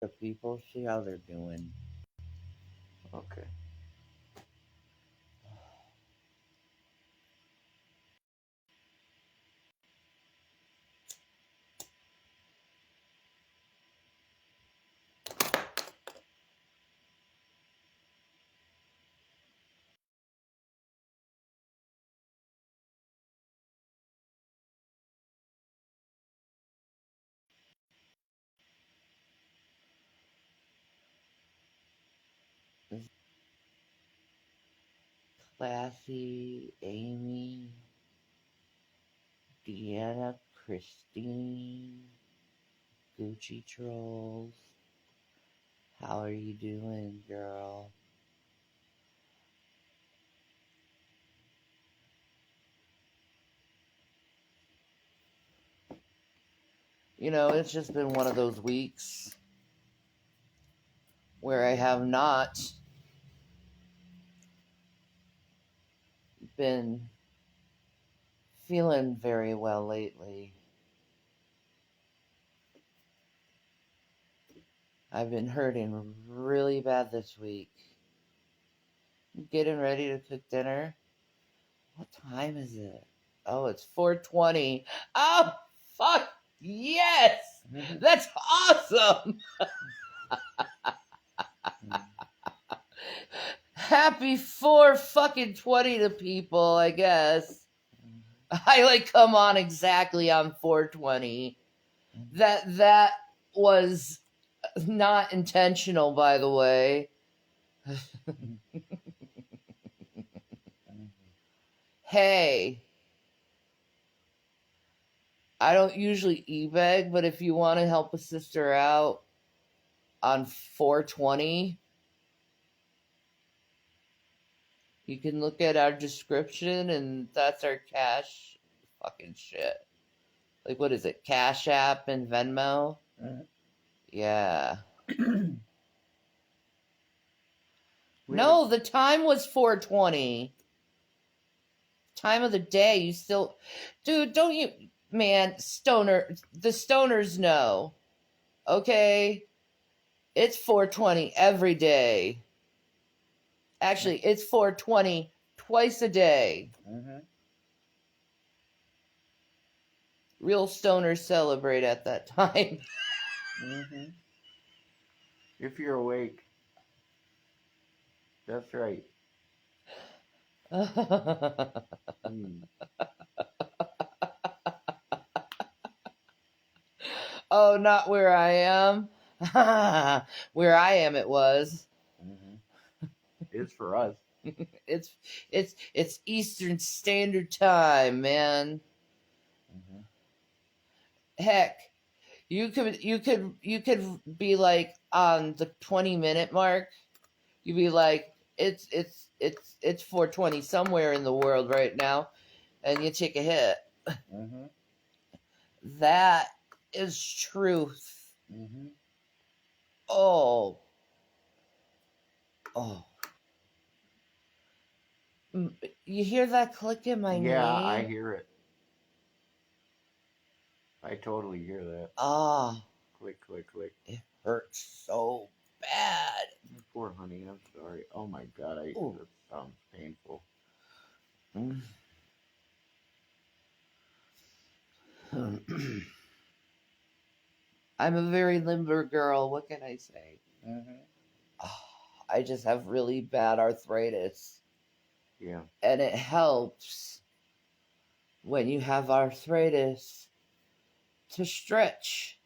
the people, see how they're doing. Okay. Classy, Amy, Deanna, Christine, Gucci Trolls. How are you doing, girl? You know, it's just been one of those weeks where I have not been feeling very well lately. I've been hurting really bad this week. Getting ready to cook dinner. What time is it? Oh, it's 4:20. Oh, fuck yes! That's awesome! Happy 4 fucking 20 to people, I guess. I come on exactly on 4:20. That was not intentional, by the way. Hey, I don't usually e-beg, but if you want to help a sister out on 4:20, you can look at our description, and that's our cash fucking shit. What is it? Cash App and Venmo? Yeah. No, the time was 4:20. Time of the day. You still, dude, don't you, man, the stoners know. Okay? It's 4:20 every day. Actually, it's 4:20 twice a day. Real stoners celebrate at that time. If you're awake. That's right. Oh, not where I am. Where I am, it was. It's for us. It's Eastern Standard Time, man. Heck, you could be on the 20-minute mark. You'd be like, it's 4:20 somewhere in the world right now, and you take a hit. That is truth. Oh. You hear that click in my knee? Yeah, I hear it. I totally hear that. Ah. Click, click, click. It hurts so bad. Poor honey, I'm sorry. Oh my god, that sounds painful. I'm a very limber girl. What can I say? I just have really bad arthritis. Yeah. And it helps when you have arthritis to stretch.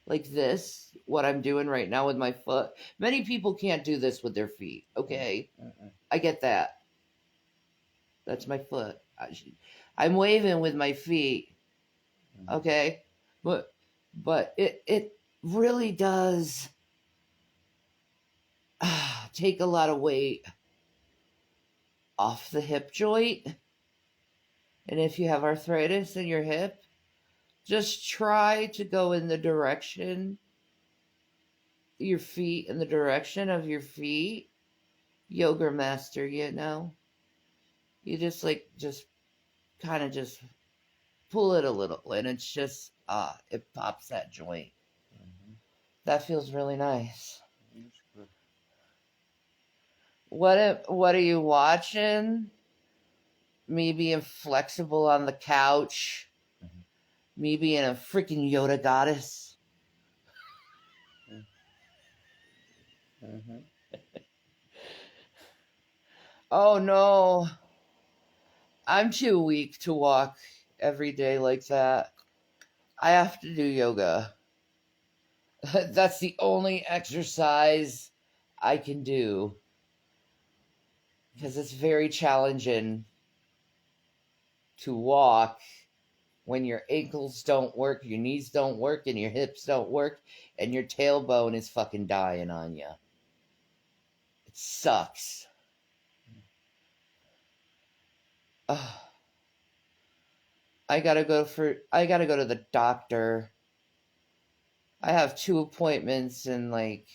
Like this, what I'm doing right now with my foot. Many people can't do this with their feet, okay? I get that. That's my foot. I'm waving with my feet, okay? But it really does take a lot of weight off the hip joint. And if you have arthritis in your hip, just try to go in the direction, your feet, in the direction of your feet. Yoga master, you know? You just kind of just pull it a little, and it's just, it pops that joint. Mm-hmm. That feels really nice. That's good. What are you watching? Me being flexible on the couch. Mhm. Me being a freaking Yoda goddess. Mm-hmm. Oh no. I'm too weak to walk every day like that. I have to do yoga. That's the only exercise I can do because it's very challenging to walk when your ankles don't work, your knees don't work, and your hips don't work, and your tailbone is fucking dying on you. It sucks. Ugh. I gotta go to the doctor. I have 2 appointments in like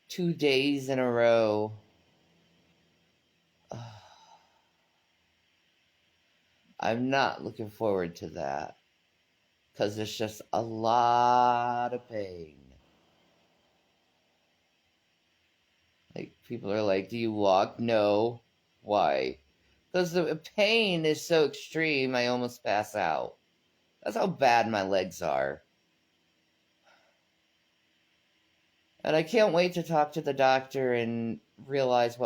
2 days in a row. Ugh. I'm not looking forward to that because it's just a lot of pain. Like, people are like, do you walk? No. Why? Because the pain is so extreme, I almost pass out. That's how bad my legs are. And I can't wait to talk to the doctor and realize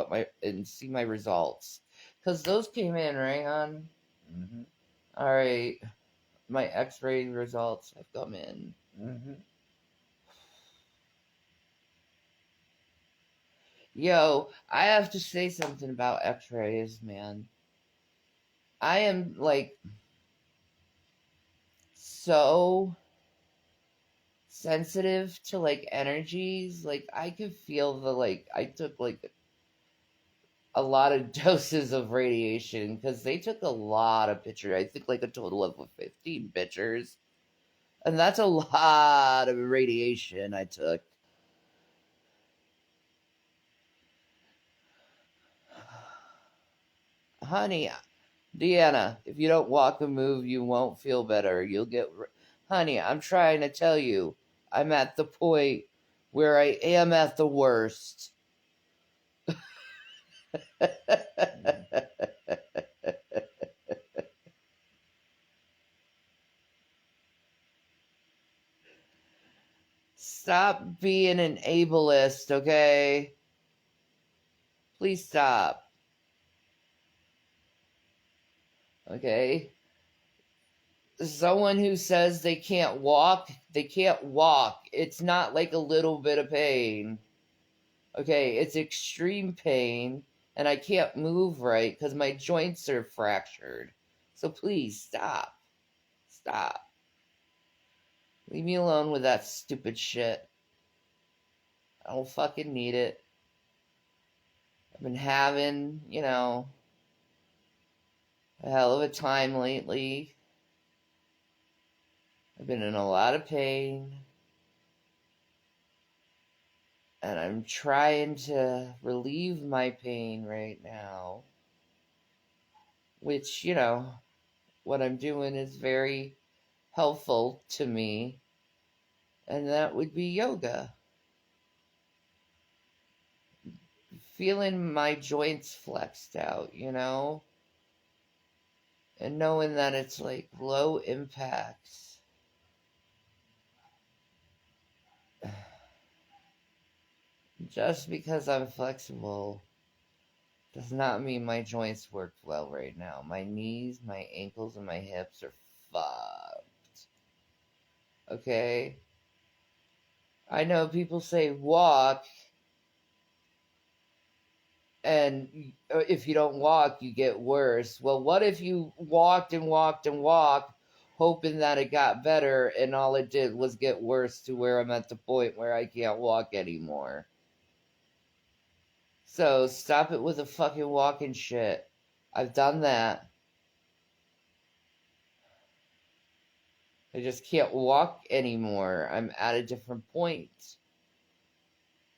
and see my results. Because those came in, right, hon? Mm-hmm. All right. My x-ray results have come in. Mm-hmm. Yo, I have to say something about x-rays, man. I am, like, so sensitive to, like, energies. Like, I could feel I took, like, a lot of doses of radiation because they took a lot of pictures. I think, like, a total of 15 pictures. And that's a lot of radiation I took. Honey, Deanna, if you don't walk and move, you won't feel better. Honey, I'm trying to tell you, I'm at the point where I am at the worst. Stop being an ableist, okay? Please stop. Okay? Someone who says they can't walk, they can't walk. It's not like a little bit of pain. Okay, it's extreme pain, and I can't move right because my joints are fractured. So please stop. Stop. Leave me alone with that stupid shit. I don't fucking need it. I've been having, a hell of a time lately. I've been in a lot of pain, and I'm trying to relieve my pain right now. Which, what I'm doing is very helpful to me, and that would be yoga. Feeling my joints flexed out, and knowing that it's like low impacts. Just because I'm flexible does not mean my joints work well right now. My knees, my ankles, and my hips are fucked. Okay? I know people say walk, and if you don't walk, you get worse. Well, what if you walked and walked and walked, hoping that it got better, and all it did was get worse to where I'm at the point where I can't walk anymore? So stop it with the fucking walking shit. I've done that. I just can't walk anymore. I'm at a different point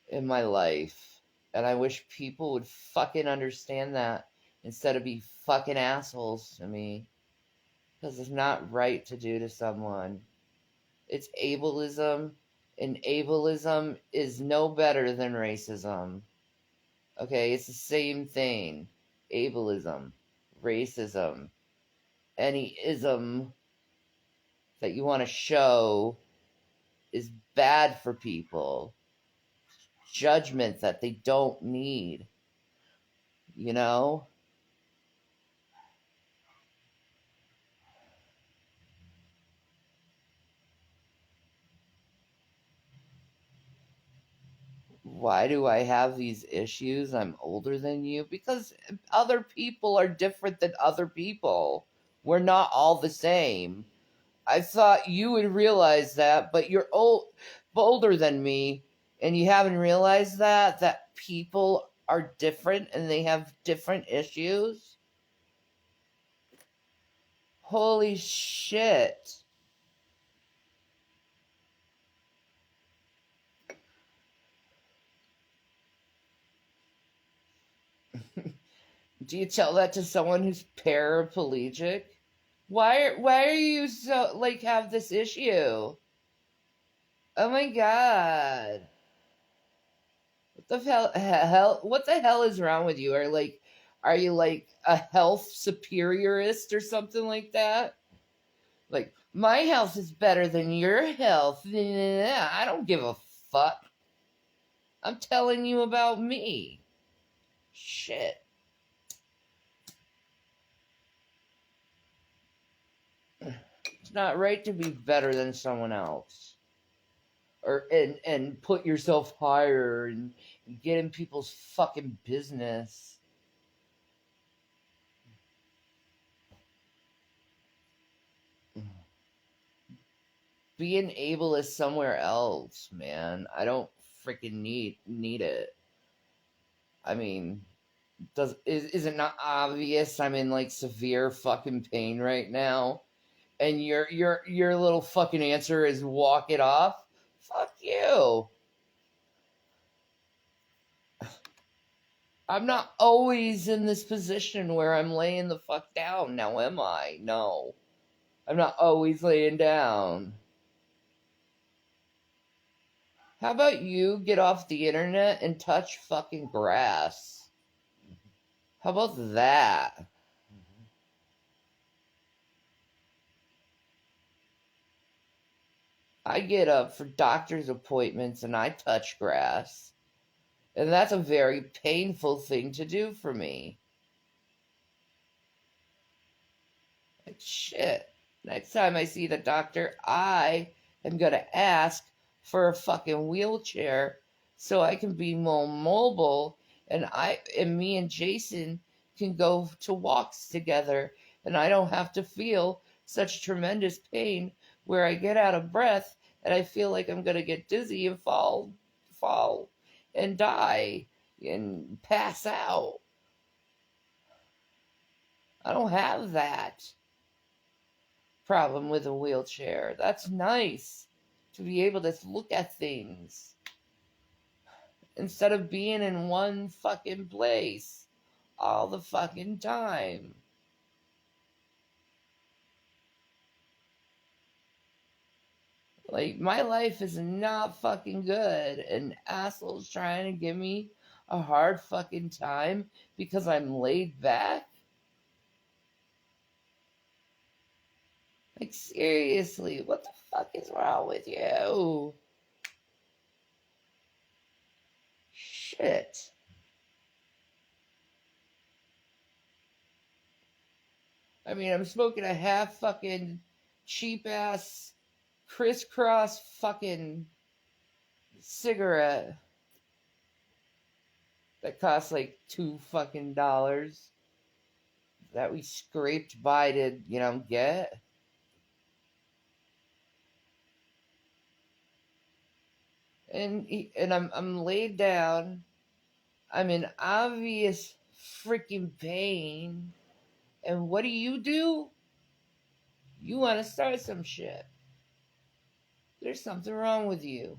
in my life. And I wish people would fucking understand that instead of be fucking assholes to me. because it's not right to do to someone. It's ableism, and ableism is no better than racism. Okay, it's the same thing. Ableism, racism, any ism that you want to show is bad for people. Judgment that they don't need, you know? Why do I have these issues? I'm older than you. Because other people are different than other people. We're not all the same. I thought you would realize that, but you're older than me, and you haven't realized that people are different and they have different issues. Holy shit. Do you tell that to someone who's paraplegic? Why are you so like have this issue? Oh my god. What the hell what the hell is wrong with you? Are you like a health superiorist or something like that? Like my health is better than your health. I don't give a fuck. I'm telling you about me. Shit. It's not right to be better than someone else. Or and put yourself higher and get in people's fucking business. Be an ableist somewhere else, man. I don't freaking need it. I mean, is it not obvious I'm in like severe fucking pain right now? And your little fucking answer is walk it off? Fuck you. I'm not always in this position where I'm laying the fuck down now, am I? No. I'm not always laying down. How about you get off the internet and touch fucking grass? How about that? I get up for doctor's appointments and I touch grass. And that's a very painful thing to do for me. Like, shit. Next time I see the doctor, I am going to ask for a fucking wheelchair so I can be more mobile and me and Jason can go to walks together and I don't have to feel such tremendous pain where I get out of breath and I feel like I'm going to get dizzy and fall and die and pass out. I don't have that problem with a wheelchair. That's nice to be able to look at things instead of being in one fucking place all the fucking time. Like, my life is not fucking good, and assholes trying to give me a hard fucking time because I'm laid back. Like, seriously, what the fuck is wrong with you? Shit. I mean, I'm smoking a half fucking cheap ass crisscross fucking cigarette that costs like $2 that we scraped by to, get. And I'm laid down. I'm in obvious freaking pain. And what do? You want to start some shit. There's something wrong with you.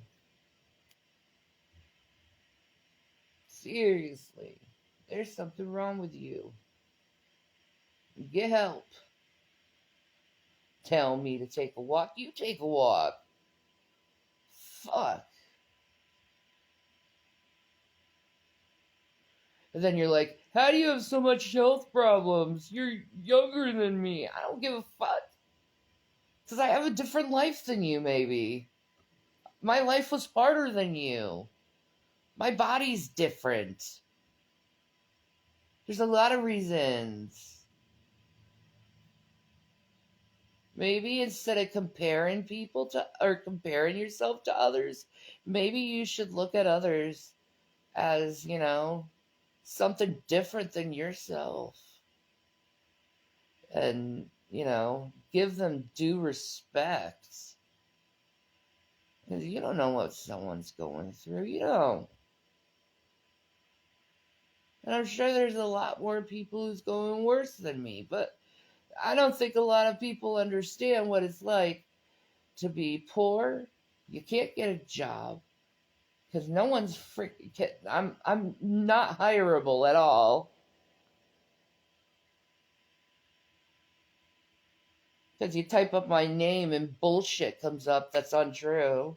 Seriously. There's something wrong with you. Get help. tell me to take a walk. You take a walk. Fuck. And then you're like, how do you have so much health problems? You're younger than me. I don't give a fuck. Because I have a different life than you, maybe. My life was harder than you. My body's different. There's a lot of reasons. Maybe instead of comparing people to, or comparing yourself to others, maybe you should look at others as, something different than yourself. And, give them due respect. Because you don't know what someone's going through. You don't. And I'm sure there's a lot more people who's going worse than me, but I don't think a lot of people understand what it's like to be poor. You can't get a job because no one's freaking. I'm not hireable at all because you type up my name and bullshit comes up that's untrue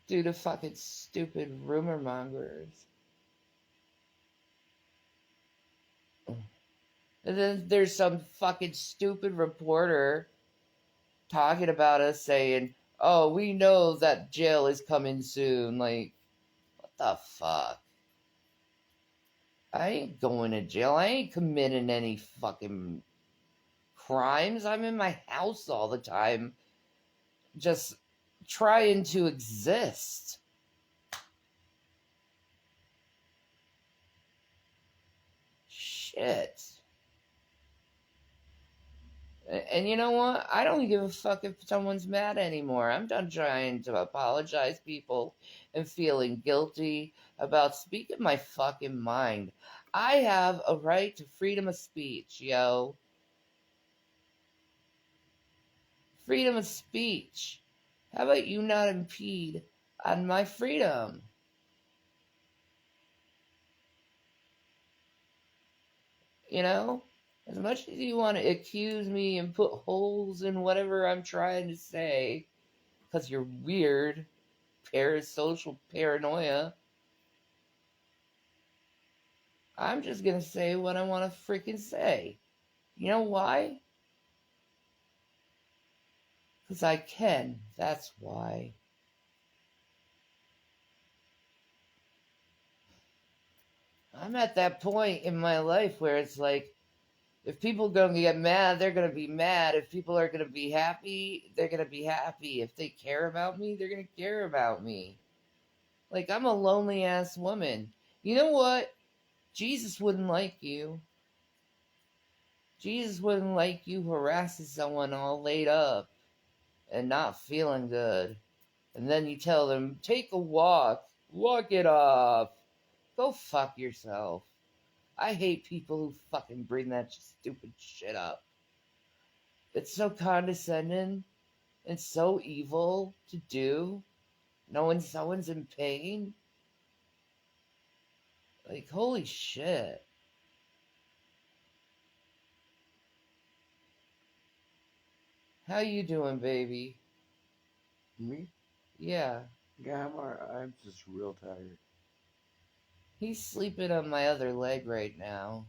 due to fucking stupid rumor mongers. And then there's some fucking stupid reporter talking about us saying, oh, we know that jail is coming soon. Like, what the fuck? I ain't going to jail. I ain't committing any fucking crimes. I'm in my house all the time, just trying to exist. Shit. And you know what? I don't give a fuck if someone's mad anymore. I'm done trying to apologize people and feeling guilty about speaking my fucking mind. I have a right to freedom of speech, yo. Freedom of speech. How about you not impede on my freedom? As much as you want to accuse me and put holes in whatever I'm trying to say, because you're weird, parasocial paranoia, I'm just going to say what I want to freaking say. You know why? Because I can. That's why. I'm at that point in my life where it's like, if people are going to get mad, they're going to be mad. If people are going to be happy, they're going to be happy. If they care about me, they're going to care about me. Like, I'm a lonely ass woman. You know what? Jesus wouldn't like you. Jesus wouldn't like you harassing someone all laid up and not feeling good. And then you tell them, take a walk it off. Go fuck yourself. I hate people who fucking bring that stupid shit up. It's so condescending and so evil to do, knowing someone's in pain. Like, holy shit. How you doing, baby? Me? Yeah. Yeah, I'm just real tired. He's sleeping on my other leg right now.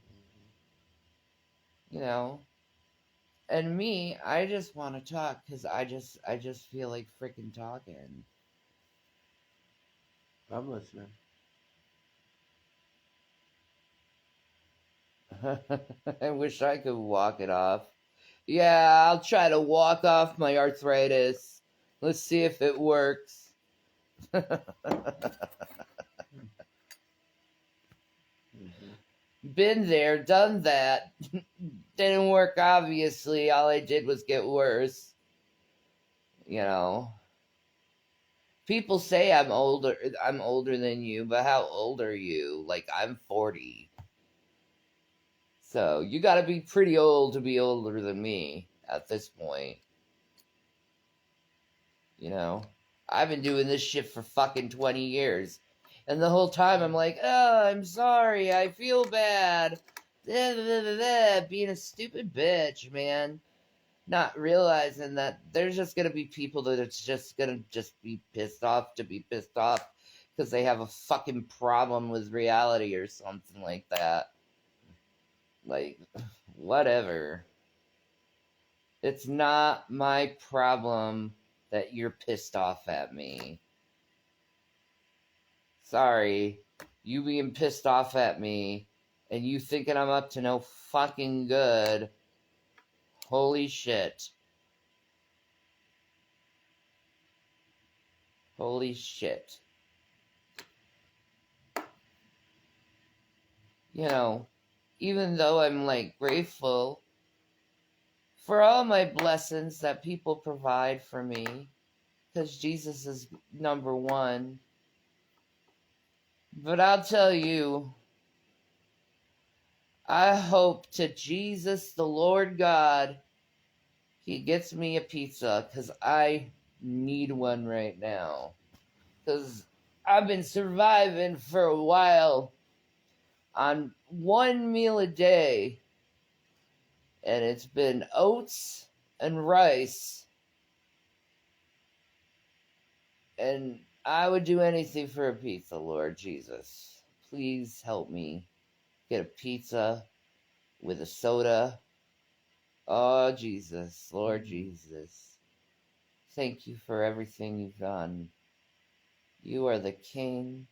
And me, I just want to talk because I just feel like freaking talking. I'm listening. I wish I could walk it off. Yeah, I'll try to walk off my arthritis. Let's see if it works. Been there, done that. Didn't work, obviously. All I did was get worse. People say I'm older than you, but how old are you? Like, I'm 40. So, you gotta be pretty old to be older than me at this point. I've been doing this shit for fucking 20 years. And the whole time I'm like, oh, I'm sorry, I feel bad. being a stupid bitch, man. Not realizing that there's just gonna be people that it's just gonna just be pissed off to be pissed off because they have a fucking problem with reality or something like that. Like, whatever. It's not my problem that you're pissed off at me. Sorry. You being pissed off at me and you thinking I'm up to no fucking good. Holy shit. Holy shit. You know, even though I'm like grateful for all my blessings that people provide for me, because Jesus is number one. But I'll tell you, I hope to Jesus, the Lord God, He gets me a pizza, because I need one right now. Because I've been surviving for a while on one meal a day, and it's been oats and rice, and I would do anything for a pizza, Lord Jesus. Please help me get a pizza with a soda. Oh, Jesus, Lord Jesus. Thank you for everything you've done. You are the King.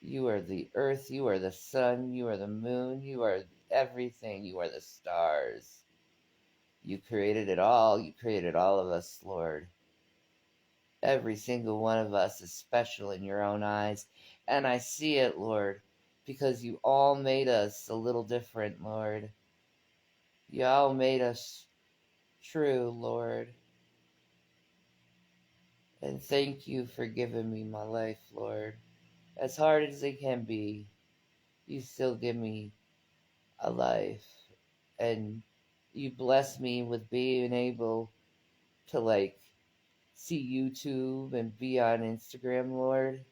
You are the earth. You are the sun. You are the moon. You are everything. You are the stars. You created it all. You created all of us, Lord. Every single one of us is special in your own eyes. And I see it, Lord, because you all made us a little different, Lord. You all made us true, Lord. And thank you for giving me my life, Lord. As hard as it can be, you still give me a life. And you bless me with being able to, like, see YouTube and be on Instagram, Lord.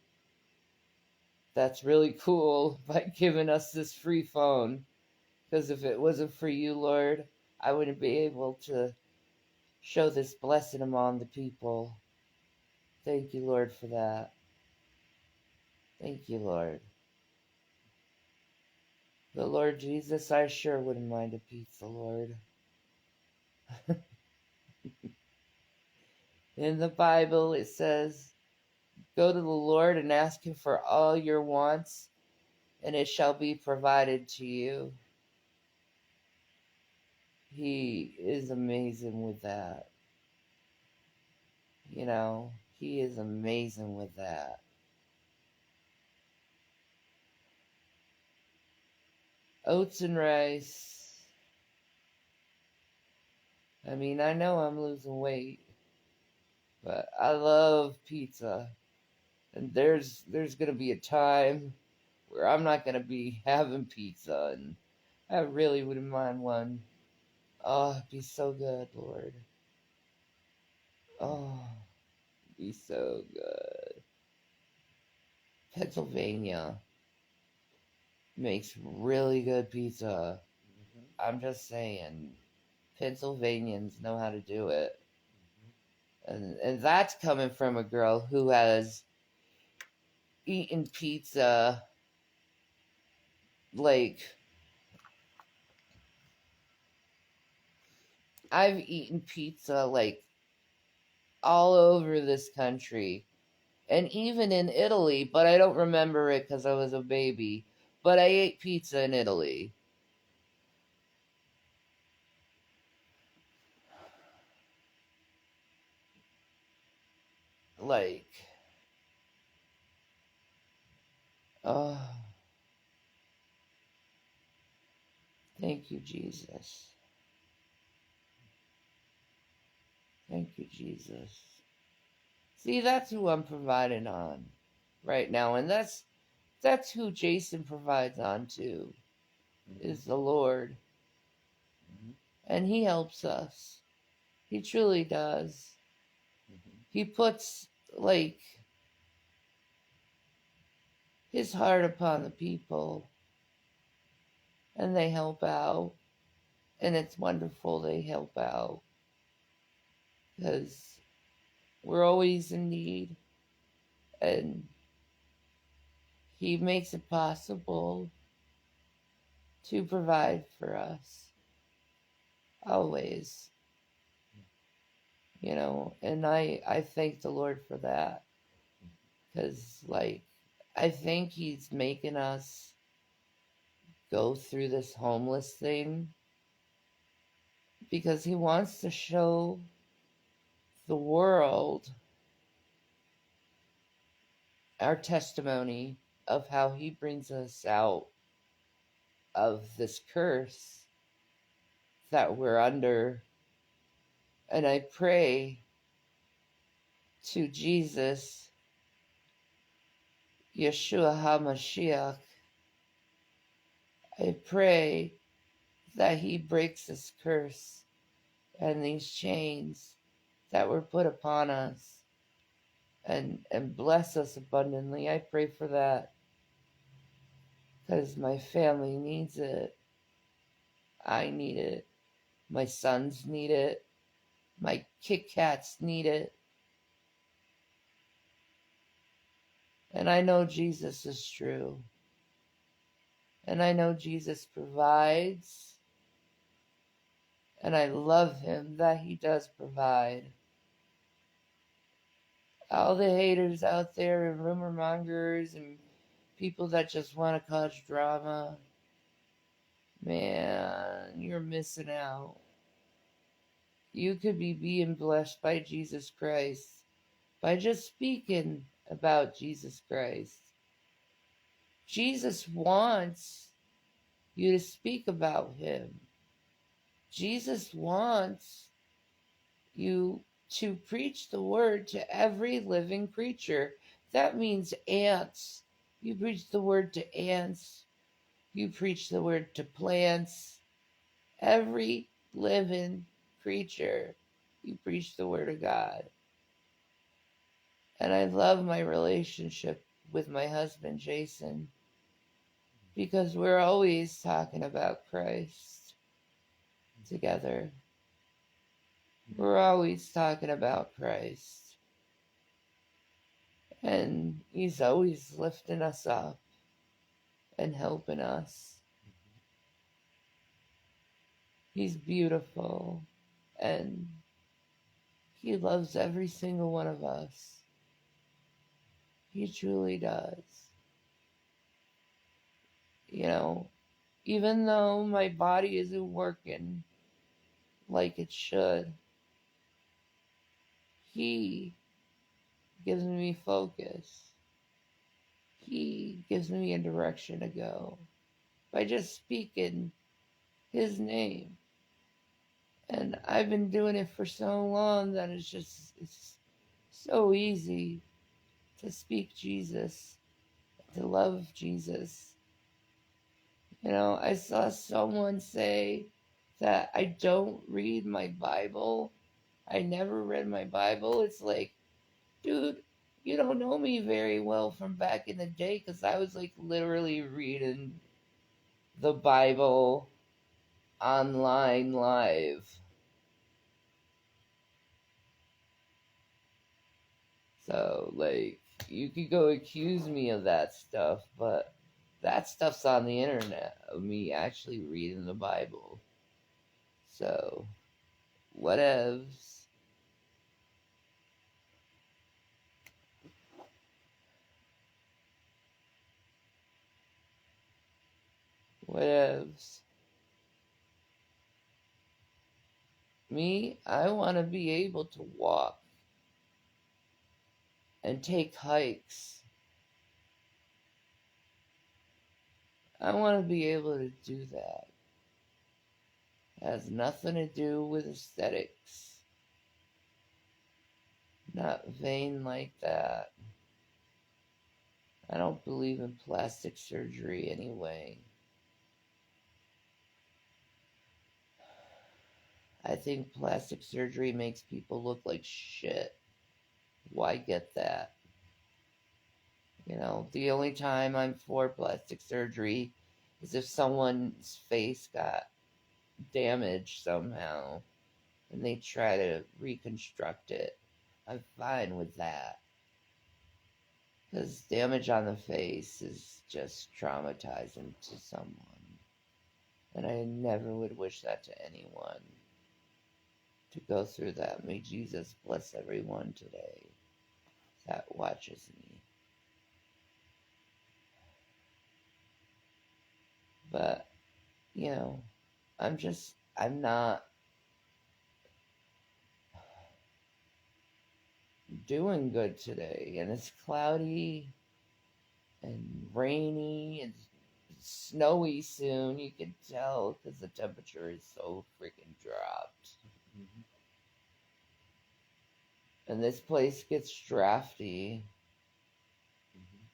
That's really cool by giving us this free phone. Because if it wasn't for you, Lord, I wouldn't be able to show this blessing among the people. Thank you, Lord, for that. Thank you, Lord. But Lord Jesus, I sure wouldn't mind a pizza, Lord. In the Bible, it says, go to the Lord and ask Him for all your wants, and it shall be provided to you. He is amazing with that. You know, He is amazing with that. Oats and rice. I mean, I know I'm losing weight, but I love pizza. And there's gonna be a time where I'm not gonna be having pizza, and I really wouldn't mind one. Oh, it'd be so good, Lord. Oh, it'd be so good. Pennsylvania makes really good pizza. I'm just saying, Pennsylvanians know how to do it. And that's coming from a girl who has eaten pizza, like, I've eaten pizza, like, all over this country. And even in Italy, but I don't remember it because I was a baby. But I ate pizza in Italy. Like, oh, thank you, Jesus. Thank you, Jesus. See, that's who I'm providing on right now. And that's who Jason provides on too, is the Lord. And He helps us. He truly does. He puts, like, His heart upon the people. and they help out. And it's wonderful they help out because we're always in need, and he makes it possible to provide for us always, and I thank the Lord for that, because like I think he's making us go through this homeless thing because he wants to show the world our testimony of how he brings us out of this curse that we're under. And I pray to Jesus, Yeshua HaMashiach, I pray that he breaks this curse and these chains that were put upon us, and bless us abundantly. I pray for that because my family needs it. I need it. My sons need it. My Kit Kats need it. And I know Jesus is true. And I know Jesus provides. And I love him that he does provide. All the haters out there and rumor mongers and people that just want to cause drama, man, you're missing out. You could be being blessed by Jesus Christ by just speaking about Jesus Christ. Jesus wants you to speak about him. Jesus wants you to preach the word to every living creature. That means ants. You preach the word to ants. You preach the word to plants. Every living creature, you preach the word of God. And I love my relationship with my husband, Jason, because we're always talking about Christ together. We're always talking about Christ. And he's always lifting us up and helping us. He's beautiful, and he loves every single one of us. He truly does. Even though my body isn't working like it should, he gives me focus. He gives me a direction to go by just speaking his name. And I've been doing it for so long that it's so easy to speak Jesus, to love Jesus. I saw someone say that I don't read my Bible. I never read my Bible. It's like, dude, you don't know me very well from back in the day, because I was like literally reading the Bible online live. So, like, you could go accuse me of that stuff, but that stuff's on the internet of me actually reading the Bible. So, whatevs. Whatevs. Me, I want to be able to walk and take hikes. I want to be able to do that. It has nothing to do with aesthetics. Not vain like that. I don't believe in plastic surgery anyway. I think plastic surgery makes people look like shit. Why get that? The only time I'm for plastic surgery as if someone's face got damaged somehow and they try to reconstruct it. I'm fine with that. Because damage on the face is just traumatizing to someone. And I never would wish that to anyone. To go through that. May Jesus bless everyone today that watches me. But, you know, I'm not doing good today. And it's cloudy and rainy and snowy soon. You can tell because the temperature is so freaking dropped. Mhm. And this place gets drafty. Mhm.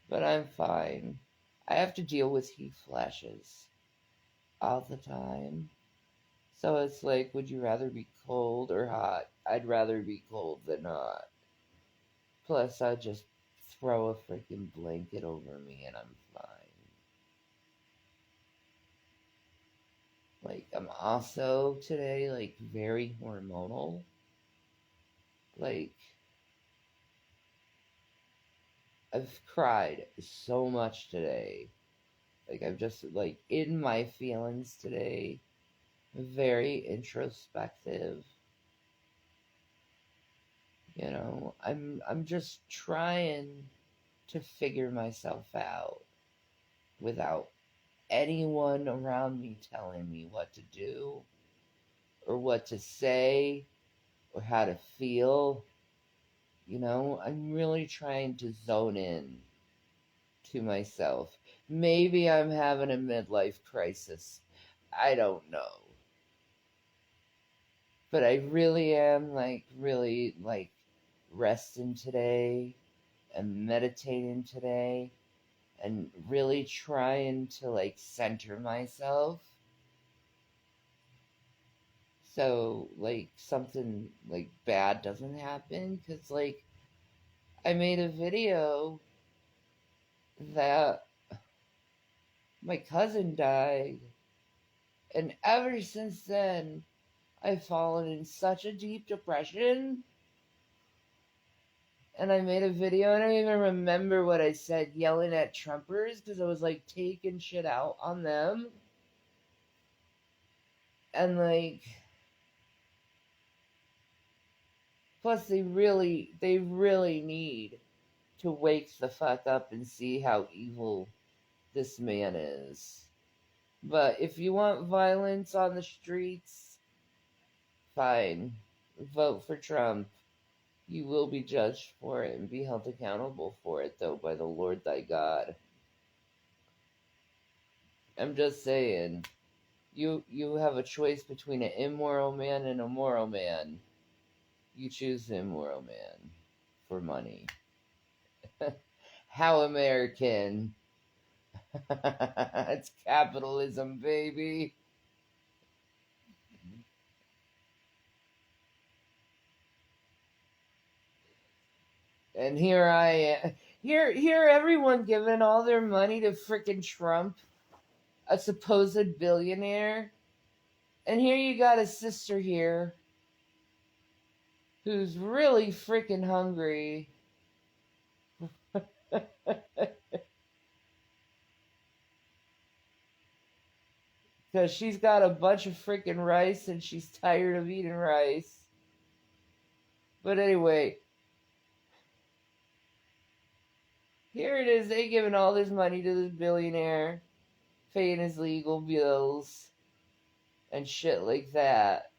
But I'm fine. I have to deal with heat flashes all the time. So it's like, would you rather be cold or hot? I'd rather be cold than hot. Plus, I'd just throw a freaking blanket over me and I'm fine. Like, I'm also today, like, very hormonal. Like, I've cried so much today. Like, I'm just, like, in my feelings today. Very introspective. You know, I'm just trying to figure myself out without anyone around me telling me what to do or what to say or how to feel. You know, I'm really trying to zone in to myself. Maybe I'm having a midlife crisis. I don't know. But I really am really resting today and meditating today and really trying to like center myself so like something like bad doesn't happen because like I made a video that my cousin died and ever since then I've fallen in such a deep depression. And I made a video. I don't even remember what I said yelling at Trumpers because I was like taking shit out on them. And like, plus they really need to wake the fuck up and see how evil this man is. But if you want violence on the streets, fine. Vote for Trump. You will be judged for it and be held accountable for it, though, by the Lord thy God. I'm just saying, you have a choice between an immoral man and a moral man. You choose the immoral man for money. How American. It's capitalism, baby. And here I am. Here everyone giving all their money to frickin' Trump, a supposed billionaire. And here you got a sister here who's really freaking hungry. Because she's got a bunch of freaking rice and she's tired of eating rice. But anyway, here it is. They giving all this money to this billionaire, paying his legal bills and shit like that.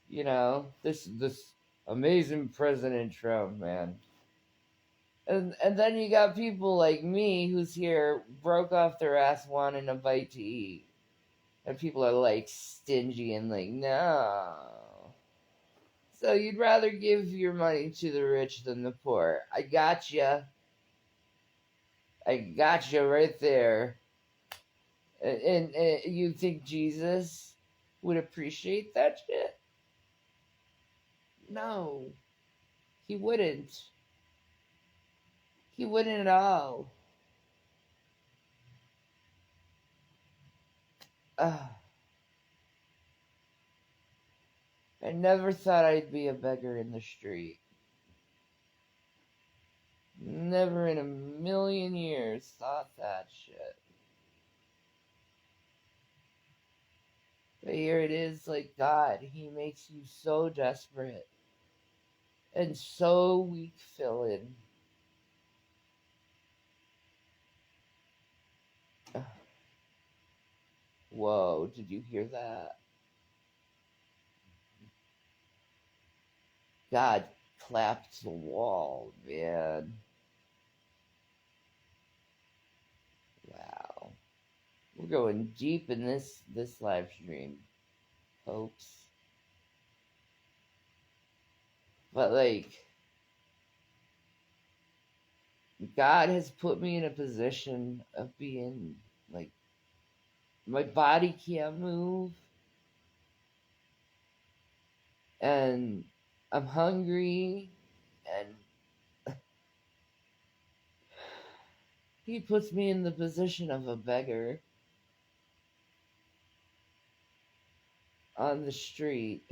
You know, this amazing President Trump, man. And then you got people like me who's here broke off their ass wanting a bite to eat. And people are like stingy and like, no. So you'd rather give your money to the rich than the poor. I gotcha. I gotcha right there. And you think Jesus would appreciate that shit? No, he wouldn't. He wouldn't at all. Ugh. I never thought I'd be a beggar in the street. Never in a million years thought that shit. But here it is, like God, He makes you so desperate and so weak feeling. Whoa, did you hear that? God clapped the wall, man. Wow. We're going deep in this live stream, folks. But like God has put me in a position of being like my body can't move and I'm hungry and He puts me in the position of a beggar on the street.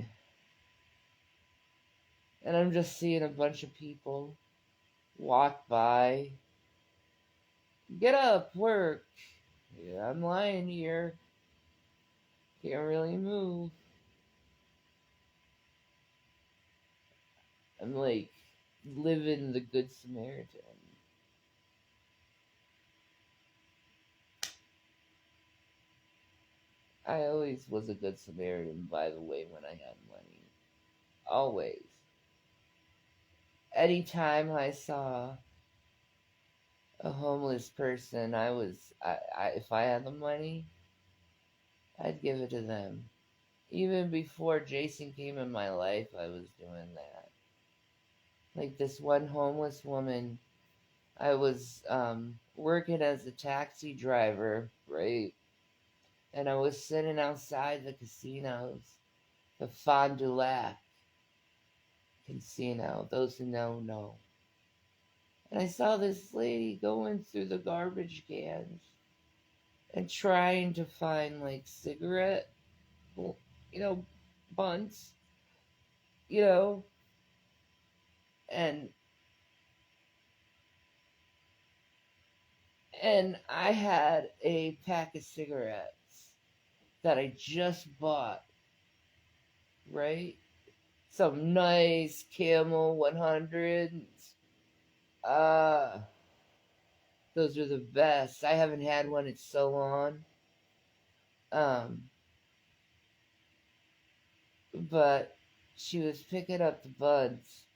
And I'm just seeing a bunch of people walk by. Get up, work. Yeah, I'm lying here. Can't really move. I'm like living the Good Samaritan. I always was a Good Samaritan, by the way, when I had money. Always. Anytime I saw a homeless person, if I had the money, I'd give it to them. Even before Jason came in my life, I was doing that. Like this one homeless woman, I was working as a taxi driver, right? And I was sitting outside the casinos, the Fond du Lac Casino. Those who know. And I saw this lady going through the garbage cans and trying to find like cigarette, bunts, you know, and I had a pack of cigarettes that I just bought, right? Some nice Camel 100s. Uh, those are the best. I haven't had one in so long. But she was picking up the buds,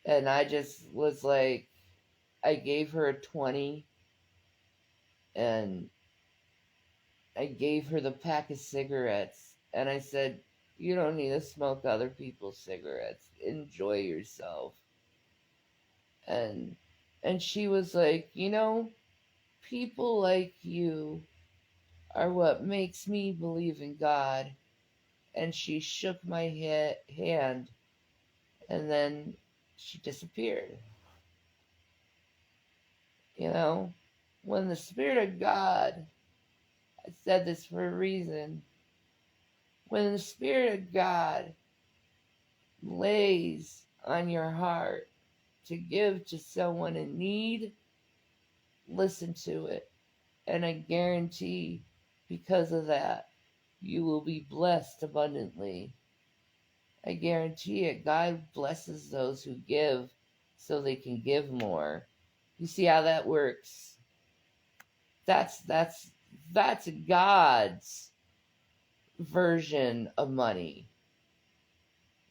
and I just was like, I gave her a 20, and I gave her the pack of cigarettes, and I said, "You don't need to smoke other people's cigarettes. Enjoy yourself." And she was like, people like you are what makes me believe in God. And she shook my hand, and then she disappeared. When the Spirit of God, I said this for a reason, when the Spirit of God lays on your heart to give to someone in need, listen to it. And I guarantee, because of that, you will be blessed abundantly. I guarantee it. God blesses those who give so they can give more. You see how that works? That's God's version of money.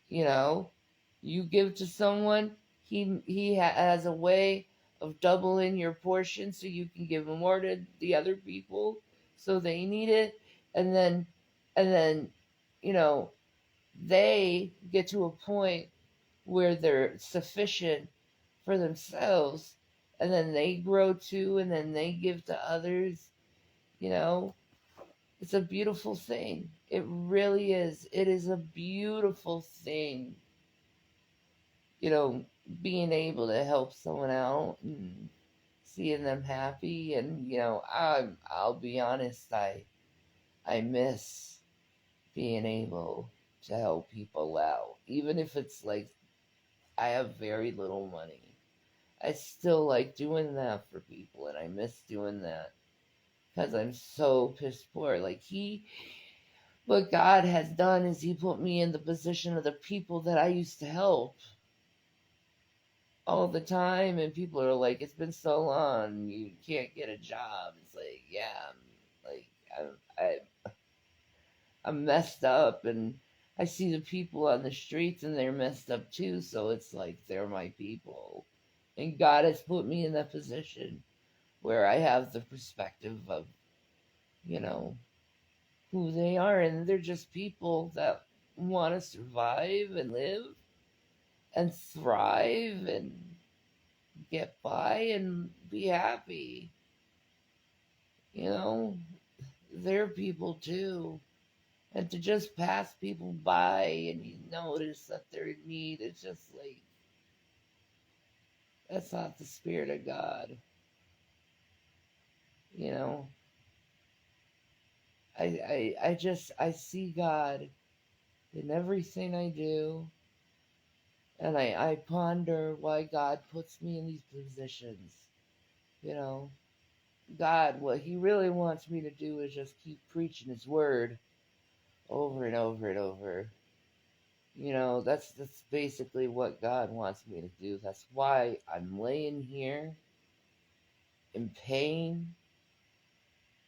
You give to someone, he has a way of doubling your portion so you can give more to the other people so they need it, and then they get to a point where they're sufficient for themselves, and then they grow too, and then they give to others. It's a beautiful thing. It really is. It is a beautiful thing. being able to help someone out and seeing them happy. And I'll be honest, I miss being able to help people out, even if it's like I have very little money. I still like doing that for people, and I miss doing that because I'm so piss poor. What God has done is He put me in the position of the people that I used to help all the time, and people are like, "It's been so long, you can't get a job." It's like, yeah, like I'm messed up, and I see the people on the streets, and they're messed up too. So it's like they're my people, and God has put me in that position where I have the perspective of, you know, who they are, and they're just people that want to survive and live and thrive and get by and be happy. You know, they're people too. And to just pass people by and you notice that they're in need, it's just like, that's not the spirit of God. You know, I see God in everything I do. And I ponder why God puts me in these positions. You know, God, what He really wants me to do is just keep preaching His word over and over and over. That's basically what God wants me to do. That's why I'm laying here in pain,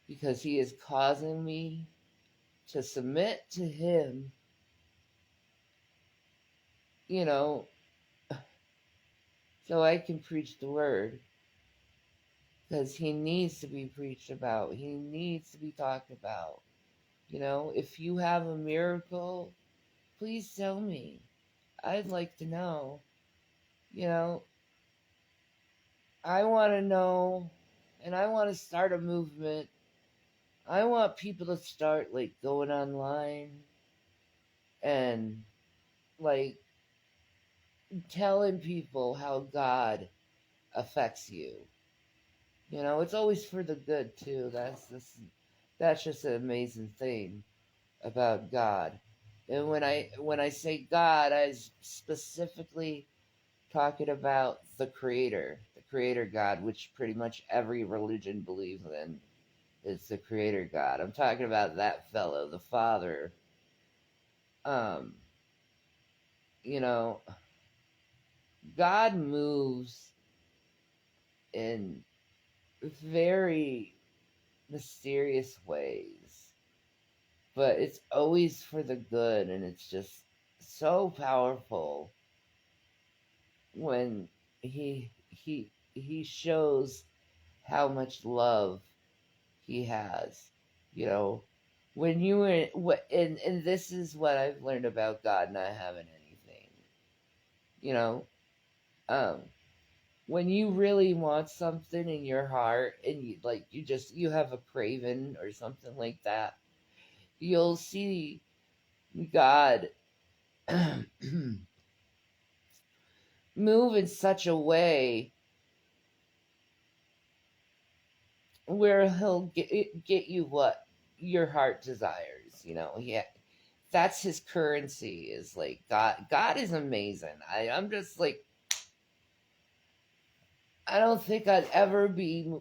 because He is causing me to submit to Him, you know, so I can preach the word. Because He needs to be preached about. He needs to be talked about. If you have a miracle, please tell me. I'd like to know. You know, I want to know, and I want to start a movement. I want people to start like going online and like telling people how God affects you. It's always for the good too. That's just an amazing thing about God. And when I say God, I specifically talking about the creator God, which pretty much every religion believes in. It's the creator God. I'm talking about that fellow, the Father. Um, you know, God moves in very mysterious ways, but it's always for the good, and it's just so powerful when he shows how much love he has. You know, when you were what, and this is what I've learned about God not having anything. You know, um, when you really want something in your heart, and you have a craving or something like that, you'll see God move in such a way where He'll get you what your heart desires. Yeah, that's His currency. Is like God is amazing. I'm just like, I don't think I'd ever be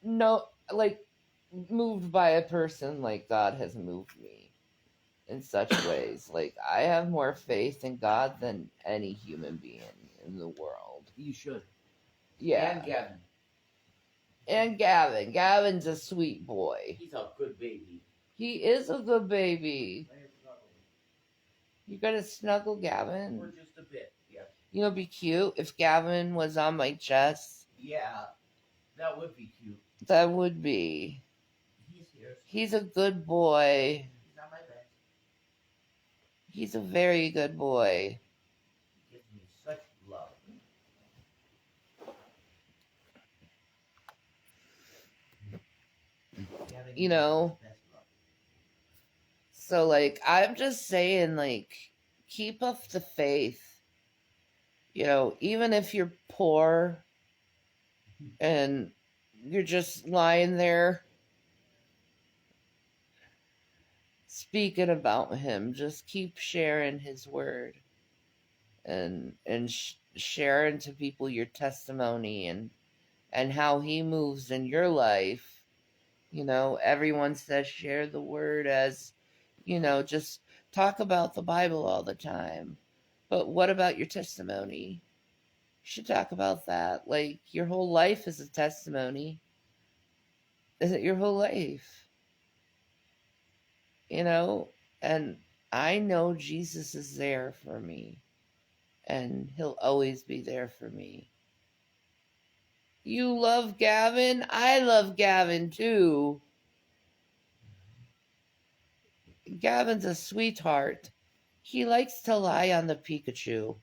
no like moved by a person like God has moved me in such ways. Like, I have more faith in God than any human being in the world. You should. Yeah. And Gavin. And Gavin. Gavin's a sweet boy. He's a good baby. He is a good baby. You gotta snuggle Gavin. Or just a bit, yeah. It'd be cute if Gavin was on my chest. Yeah, that would be cute. That would be. He's here. He's a good boy. He's on my bed. He's a very good boy. He gives me such love. So, like, I'm just saying, like, keep up the faith. Even if you're poor and you're just lying there speaking about him, just keep sharing his word and sharing to people your testimony and how he moves in your life. Everyone says share the word as, just talk about the Bible all the time. But what about your testimony? You should talk about that. Like, your whole life is a testimony. Is it your whole life? And I know Jesus is there for me, and he'll always be there for me. You love Gavin? I love Gavin too. Gavin's a sweetheart. He likes to lie on the Pikachu.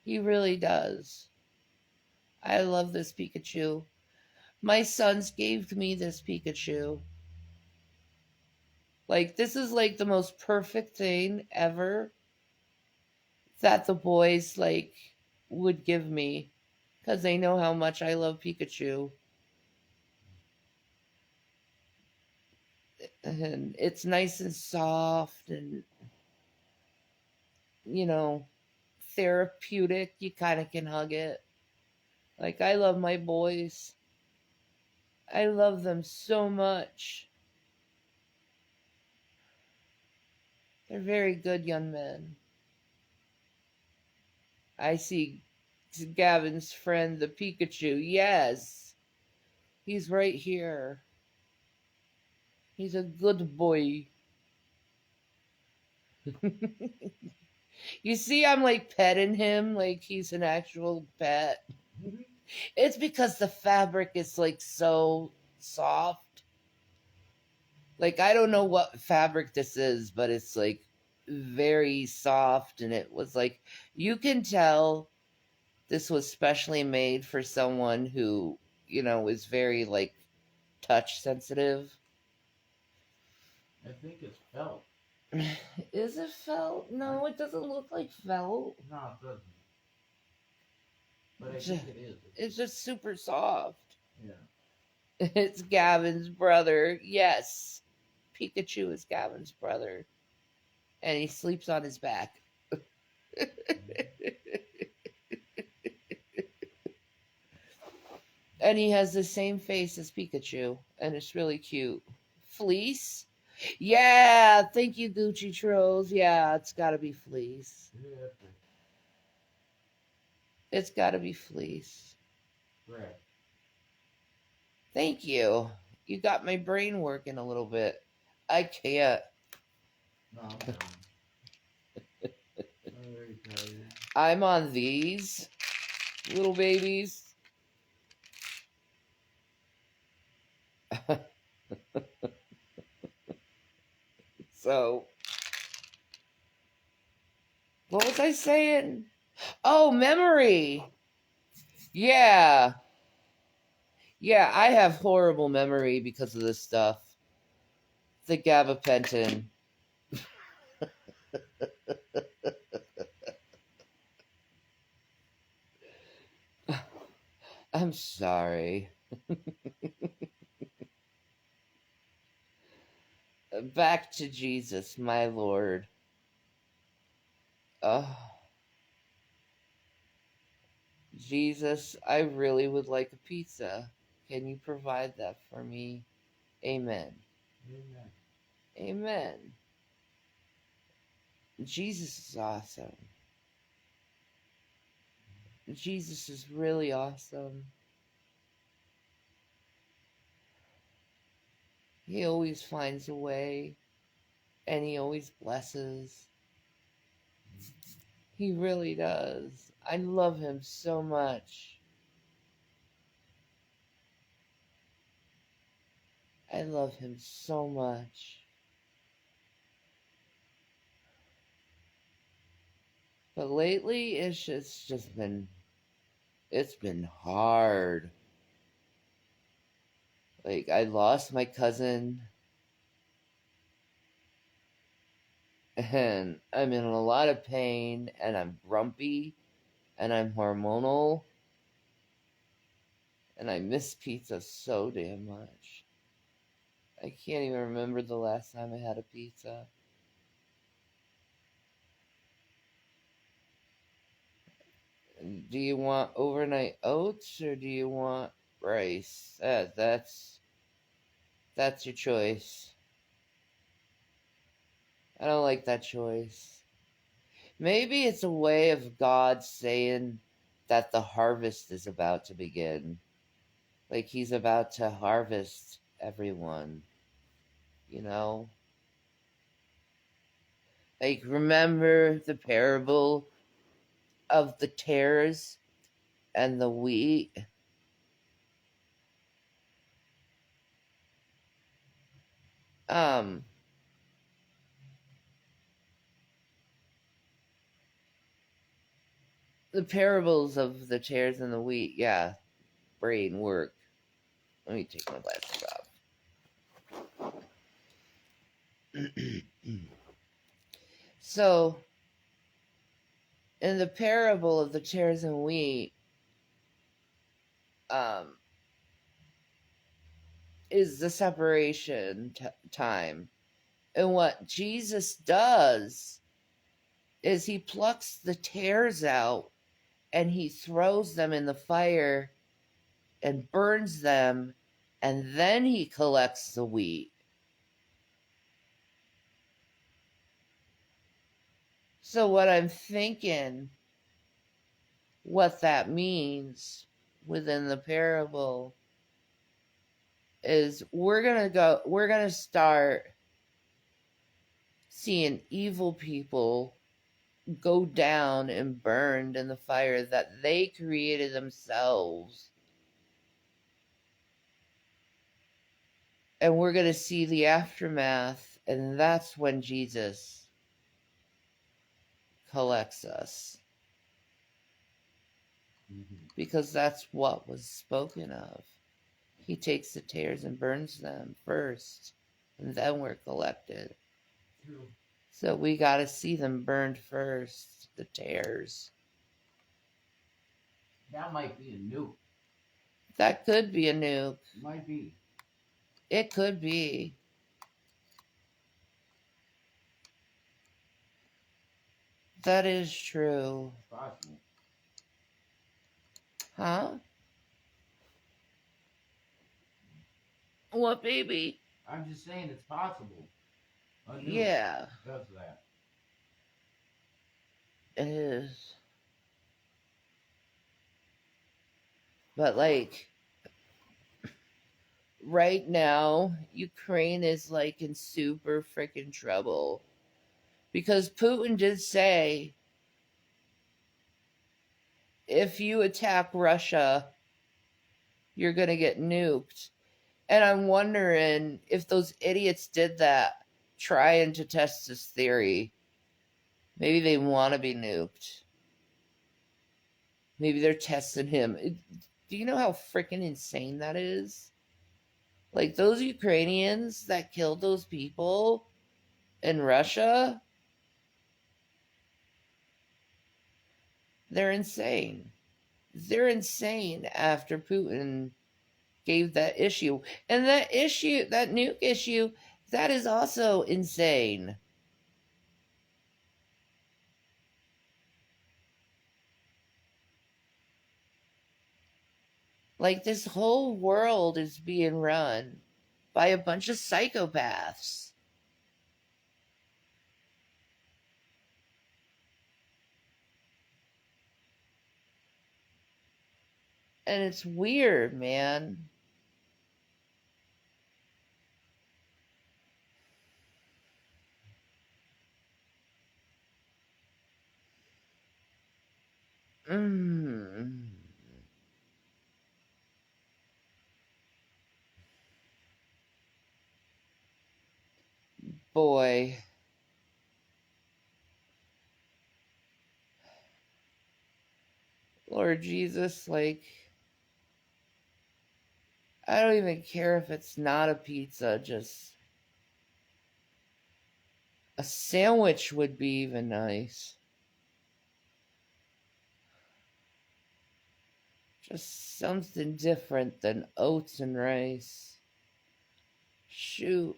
He really does. I love this Pikachu. My sons gave me this Pikachu. Like, this is like the most perfect thing ever that the boys like would give me because they know how much I love Pikachu. And it's nice and soft and, you know, therapeutic. You kind of can hug it. Like, I love my boys. I love them so much. They're very good young men. I see Gavin's friend, the Pikachu. Yes, he's right here. He's a good boy. You see, I'm like petting him like he's an actual pet. It's because the fabric is like so soft. Like, I don't know what fabric this is, but it's like very soft. And it was like, you can tell this was specially made for someone who, is very like touch sensitive. I think it's felt. Is it felt? No, it doesn't look like felt. No, it doesn't. But I think it is. It's just super soft. Yeah. It's Gavin's brother. Yes. Pikachu is Gavin's brother. And he sleeps on his back. And he has the same face as Pikachu. And it's really cute. Fleece? Yeah, thank you, Gucci Trolls. Yeah, it's gotta be Fleece. Yeah. It's gotta be Fleece. Right. Thank you. You got my brain working a little bit. I can't. No, I'm done. I'm very tired. I'm on these little babies. So, what was I saying? Oh, memory. Yeah. Yeah, I have horrible memory because of this stuff. The gabapentin. I'm sorry. Back to Jesus, my Lord. Oh, Jesus, I really would like a pizza. Can you provide that for me? Amen. Amen. Amen. Jesus is awesome. Jesus is really awesome. He always finds a way, and he always blesses. He really does. I love him so much. I love him so much. But lately, it's been hard. Like, I lost my cousin, and I'm in a lot of pain, and I'm grumpy, and I'm hormonal, and I miss pizza so damn much. I can't even remember the last time I had a pizza. Do you want overnight oats or do you want rice? That's your choice. I don't like that choice. Maybe it's a way of God saying that the harvest is about to begin. Like he's about to harvest everyone, you know? Like, remember the parable of the tares and the wheat? Um, the parables of the tares and the wheat, yeah, brain work. Let me take my glasses off. So, in the parable of the tares and wheat, um, is the separation time. And what Jesus does is he plucks the tares out and he throws them in the fire and burns them, and then he collects the wheat. So, what I'm thinking, what that means within the parable is we're going to start seeing evil people go down and burned in the fire that they created themselves. And we're going to see the aftermath, and that's when Jesus collects us. Because that's what was spoken of. He takes the tares and burns them first, and then we're collected. True. So we got to see them burned first, the tares. That might be a nuke. That could be a nuke. Might be. It could be. That is true. It's possible. Huh? What, baby? I'm just saying it's possible. A nuke Yeah, does that. it is. But, like, right now, Ukraine is, like, in super freaking trouble. Because Putin did say, if you attack Russia, you're going to get nuked. And I'm wondering if those idiots did that trying to test this theory. Maybe they want to be nuked. Maybe they're testing him. Do you know how freaking insane that is? Like, those Ukrainians that killed those people in Russia, they're insane. They're insane after Putin gave that issue. And that issue, that nuke issue, that is also insane. Like, this whole world is being run by a bunch of psychopaths. And it's weird, man. Mm. Boy. Lord Jesus, like, I don't even care if it's not a pizza, just a sandwich would be even nice. Just something different than oats and rice. Shoot.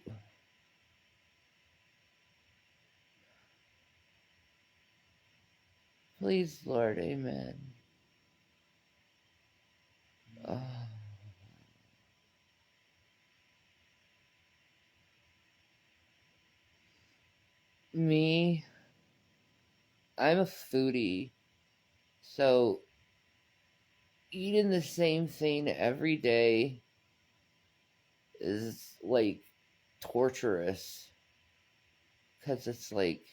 Please, Lord, amen. Oh. Me, I'm a foodie. So eating the same thing every day is like torturous. Because it's like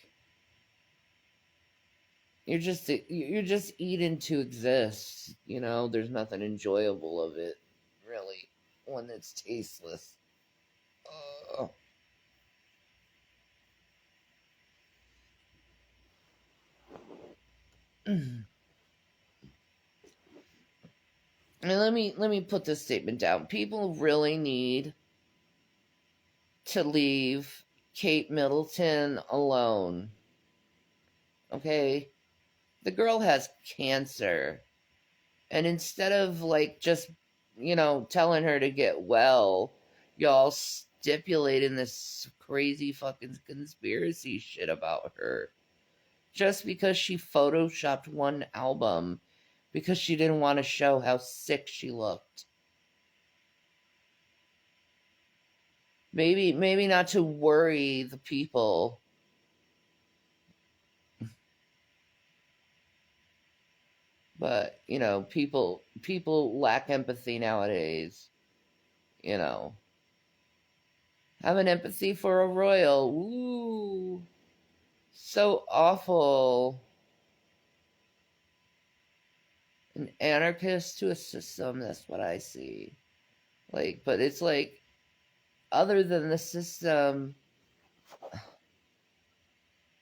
you're just eating to exist, you know. There's nothing enjoyable of it, really, when it's tasteless. Ugh. And let me put this statement down. People really need to leave Kate Middleton alone. Okay? The girl has cancer. And instead of like just, telling her to get well, y'all stipulating this crazy fucking conspiracy shit about her. Just because she photoshopped one album because she didn't want to show how sick she looked. Maybe not to worry the people. But, people lack empathy nowadays. You know. Having empathy for a royal. Ooh. So awful. An anarchist to a system, that's what I see. Like, but it's like, other than the system,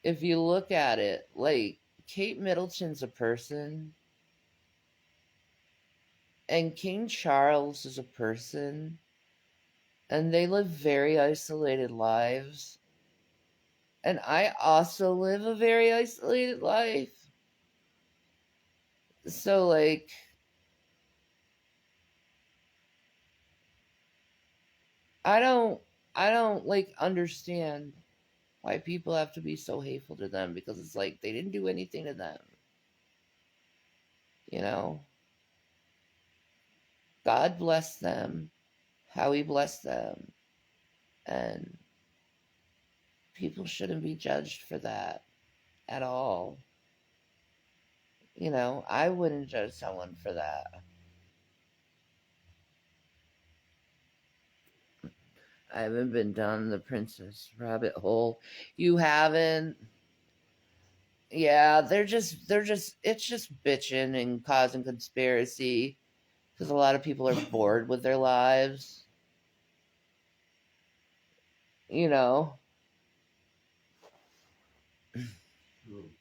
if you look at it, like, Kate Middleton's a person, and King Charles is a person, and they live very isolated lives. And I also live a very isolated life. So, like, I don't like understand why people have to be so hateful to them, because it's like they didn't do anything to them. You know? God bless them, how he blessed them. And people shouldn't be judged for that at all. I wouldn't judge someone for that. I haven't been down the Princess rabbit hole. You haven't? Yeah, it's just bitching and causing conspiracy because a lot of people are bored with their lives. You know? True.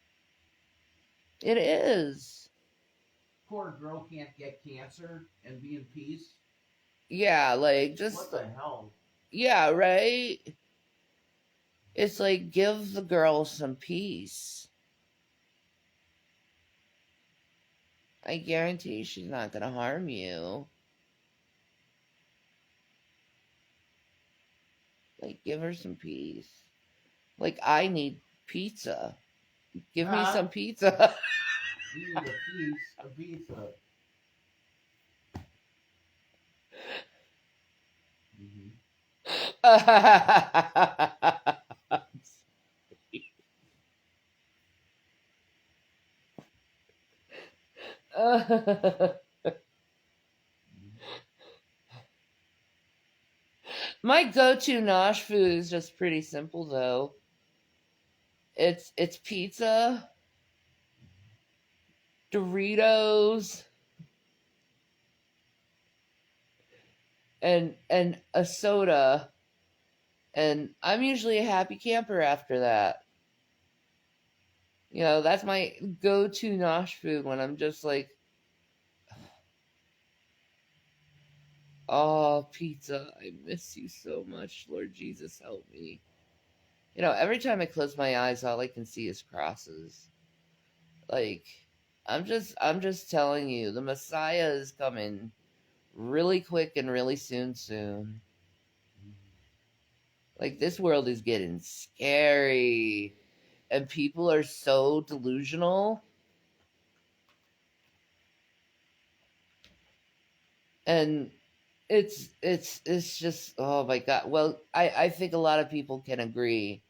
It is. Poor girl can't get cancer and be in peace. Yeah, like, What the hell? yeah, right? It's like, give the girl some peace. I guarantee she's not gonna harm you. Like, give her some peace. Like, I need pizza. Give me some pizza. You need a pizza. My go-to nosh food is just pretty simple though. It's pizza, Doritos, and a soda, and I'm usually a happy camper after that. That's my go-to nosh food when I'm just like, oh, pizza, I miss you so much, Lord Jesus, help me. Every time I close my eyes, all I can see is crosses. Like, I'm just telling you, the Messiah is coming really quick and really soon. Like, this world is getting scary, and people are so delusional. And it's just, oh my god. Well, I think a lot of people can agree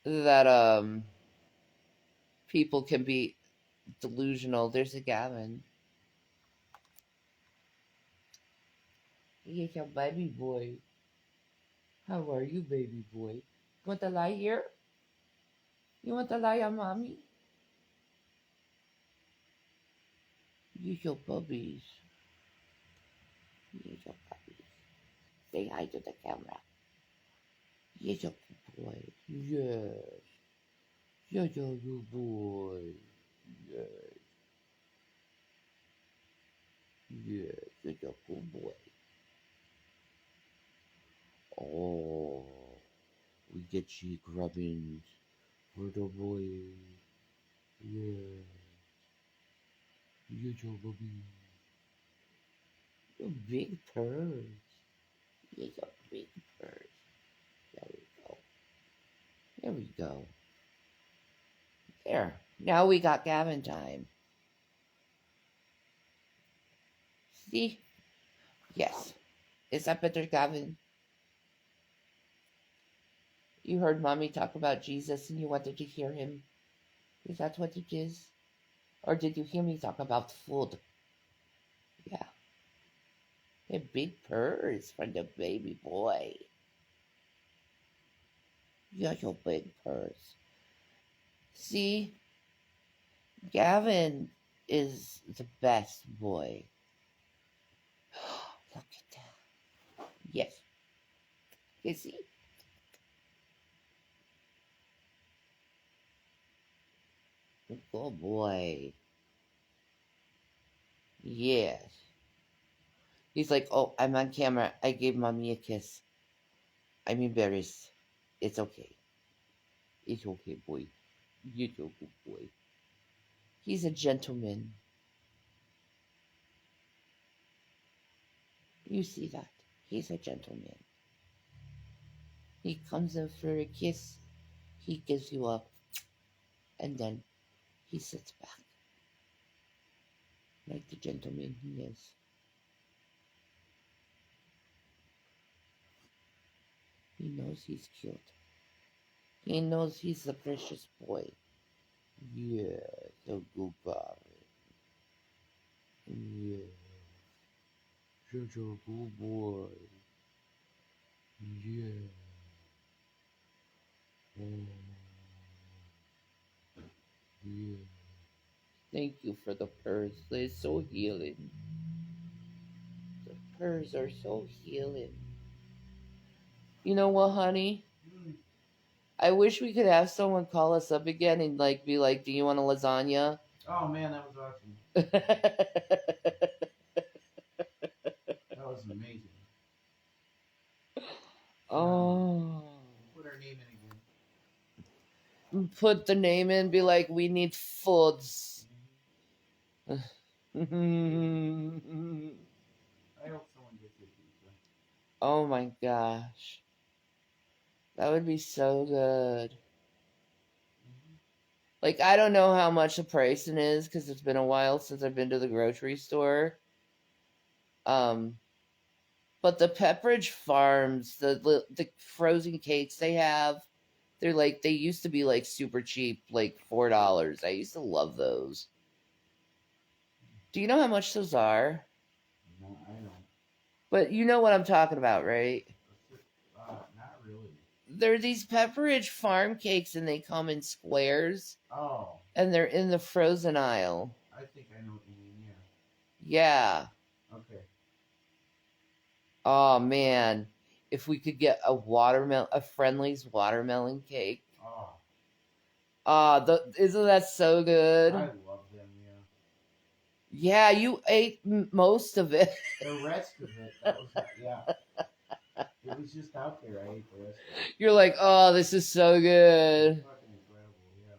that people can be delusional. There's a Gavin. He's a baby boy. How are you, baby boy? Want to lie here? You want to lie on mommy? You your puppies. You your puppies. Say hi to the camera. You your good boy. Yes. You're your good boy. Yes. Yes. You're your good boy. Oh, we get cheek rubbings for the boy. Yeah. You your baby. Your big purse. You your big purse. There we go. There we go. There. Now we got Gavin time. See? Yes. Is that better, Gavin? You heard Mommy talk about Jesus and you wanted to hear him. Is that what it is? Or did you hear me talk about food? Yeah. A big purse for the baby boy. Yeah, your big purse. See? Gavin is the best boy. Look at that. Yes. You see? Good boy. Yes. He's like, oh, I'm on camera. I gave mommy a kiss. I'm embarrassed. It's okay. It's okay, boy. You're a good boy. He's a gentleman. You see that? He's a gentleman. He comes in for a kiss. He gives you up. And then he sits back. Like the gentleman he is. He knows he's cute. He knows he's a precious boy. Yeah, the good guy. Yeah, such a good boy. Yeah. Oh, yeah. Thank you for the purrs. They're so healing. The purrs are so healing. You know what, honey? I wish we could have someone call us up again and like be like, "Do you want a lasagna?" Oh man, that was awesome. That was amazing. Oh. Put our name in Put the name in, be like, "We need foods." again. I hope someone gets your pizza. Oh my gosh. That would be so good. Like, I don't know how much the pricing is because it's been a while since I've been to the grocery store. But the Pepperidge Farms, the frozen cakes they have, they're like, they used to be like super cheap, like $4. I used to love those. Do you know how much those are? No, I don't. But you know what I'm talking about, right? Not really. They're these Pepperidge Farm cakes and they come in squares Oh, and they're in the frozen aisle. I think I know what you mean. Yeah. Yeah. Okay. Oh man. If we could get a Friendly's watermelon cake. Oh, Isn't that so good? I love them. Yeah. Yeah, you ate most of it. The rest of it, that was yeah. It was just out there. I ate the rest of it. You're like, oh, this is so It's good. fucking incredible. Yeah.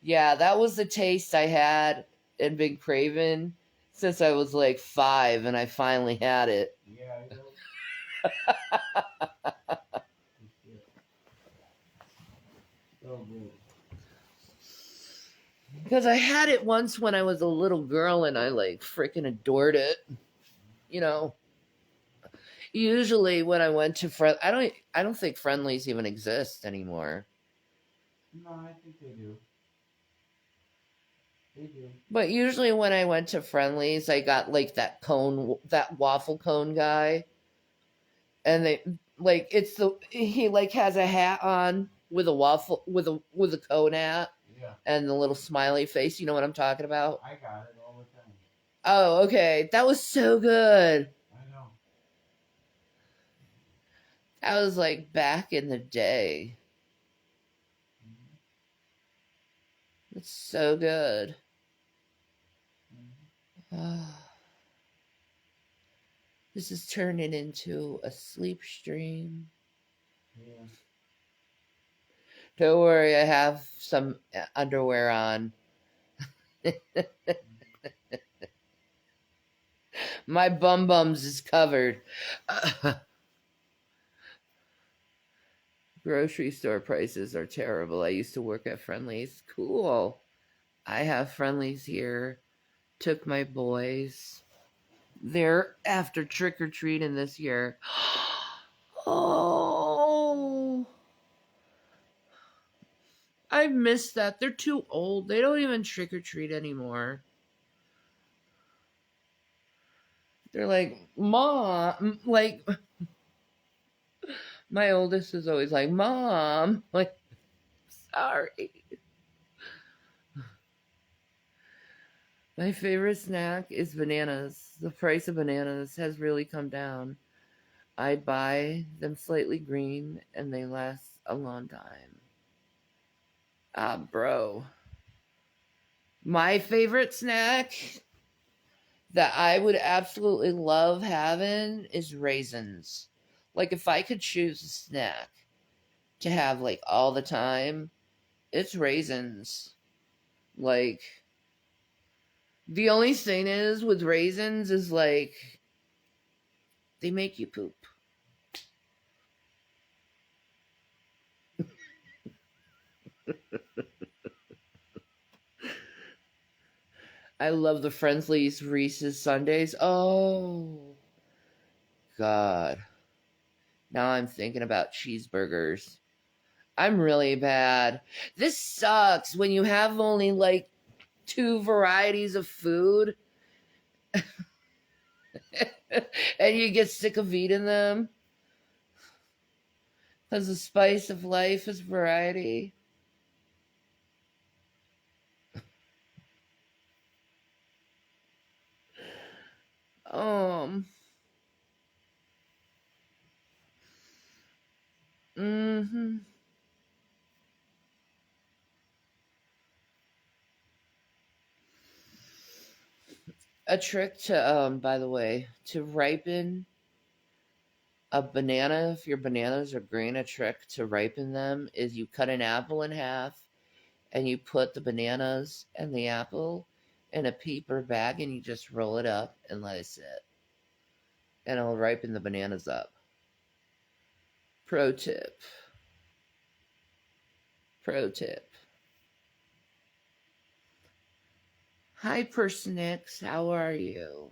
Yeah, that was the taste I had and been craving since I was like 5, and I finally had it. Yeah, I know. So good. Because I had it once when I was a little girl and I like freaking adored it. You know, usually when I went to I don't think Friendlies even exist anymore. No, I think they do. They do. But usually when I went to Friendlies, I got like that cone, that waffle cone guy, and they like he like has a hat on with a waffle with a cone hat Yeah, and the little smiley face. You know what I'm talking about? I got it all the time. Oh, okay, that was so good. I know. That was like back in the day. Mhm. It's so good. Mhm. This is turning into a sleep stream. Yeah. Don't worry, I have some underwear on. My bum bums is covered. Grocery store prices are terrible. I used to work at Friendlies. Cool. I have Friendlies here. Took my boys. They're after trick or treating this year. Oh, I missed that. They're too old. They don't even trick or treat anymore. They're like, Mom, like, my oldest is always like, Mom, like, sorry. My favorite snack is bananas. The price of bananas has really come down. I buy them slightly green and they last a long time. Ah, bro. My favorite snack that I would absolutely love having is raisins. Like, if I could choose a snack to have, like, all the time, it's raisins. Like, the only thing is with raisins is, like, they make you poop. I love the Friendly's Reese's Sundays. Oh, God. Now I'm thinking about cheeseburgers. I'm really bad. This sucks when you have only like 2 varieties of food and you get sick of eating them because the spice of life is variety. Um, mm-hmm. A trick to, by the way, to ripen a banana, if your bananas are green, a trick to ripen them is you cut an apple in half and you put the bananas and the apple in a paper bag and you just roll it up and let it sit. And it'll ripen the bananas up. Pro tip. Pro tip. Hi, Personix. How are you?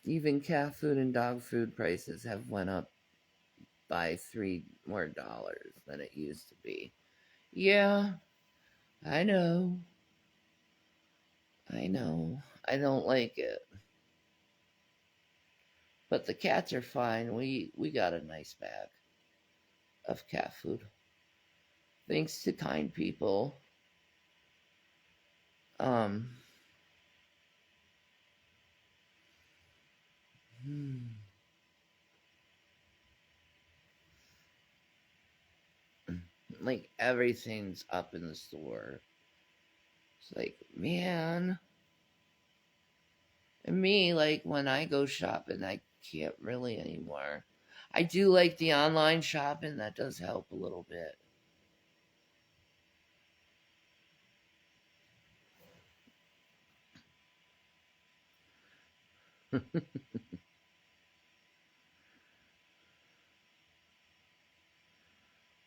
Even cat food and dog food prices have went up by $3 more than it used to be. Yeah, I know. I know. I don't like it. But the cats are fine. We got a nice bag of cat food. Thanks to kind people. Um hmm, like everything's up in the store. It's like, man. And me, like when I go shopping, I can't really anymore. I do like the online shopping. That does help a little bit.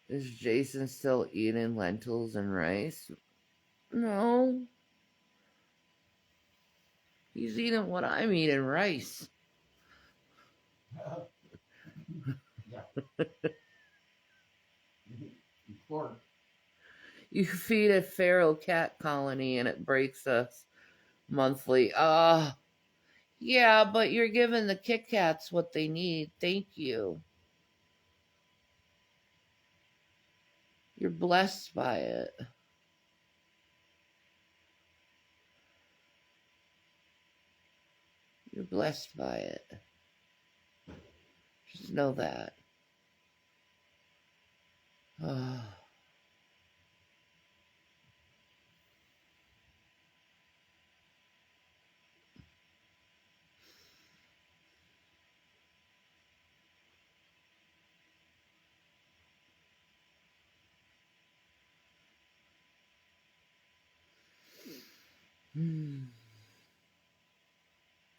Is Jason still eating lentils and rice? No. He's eating what I'm eating, rice. Yeah. Pork. You feed a feral cat colony and it breaks us monthly. Yeah, but you're giving the Kit Kats what they need. Thank you. You're blessed by it. You're blessed by it. Just know that.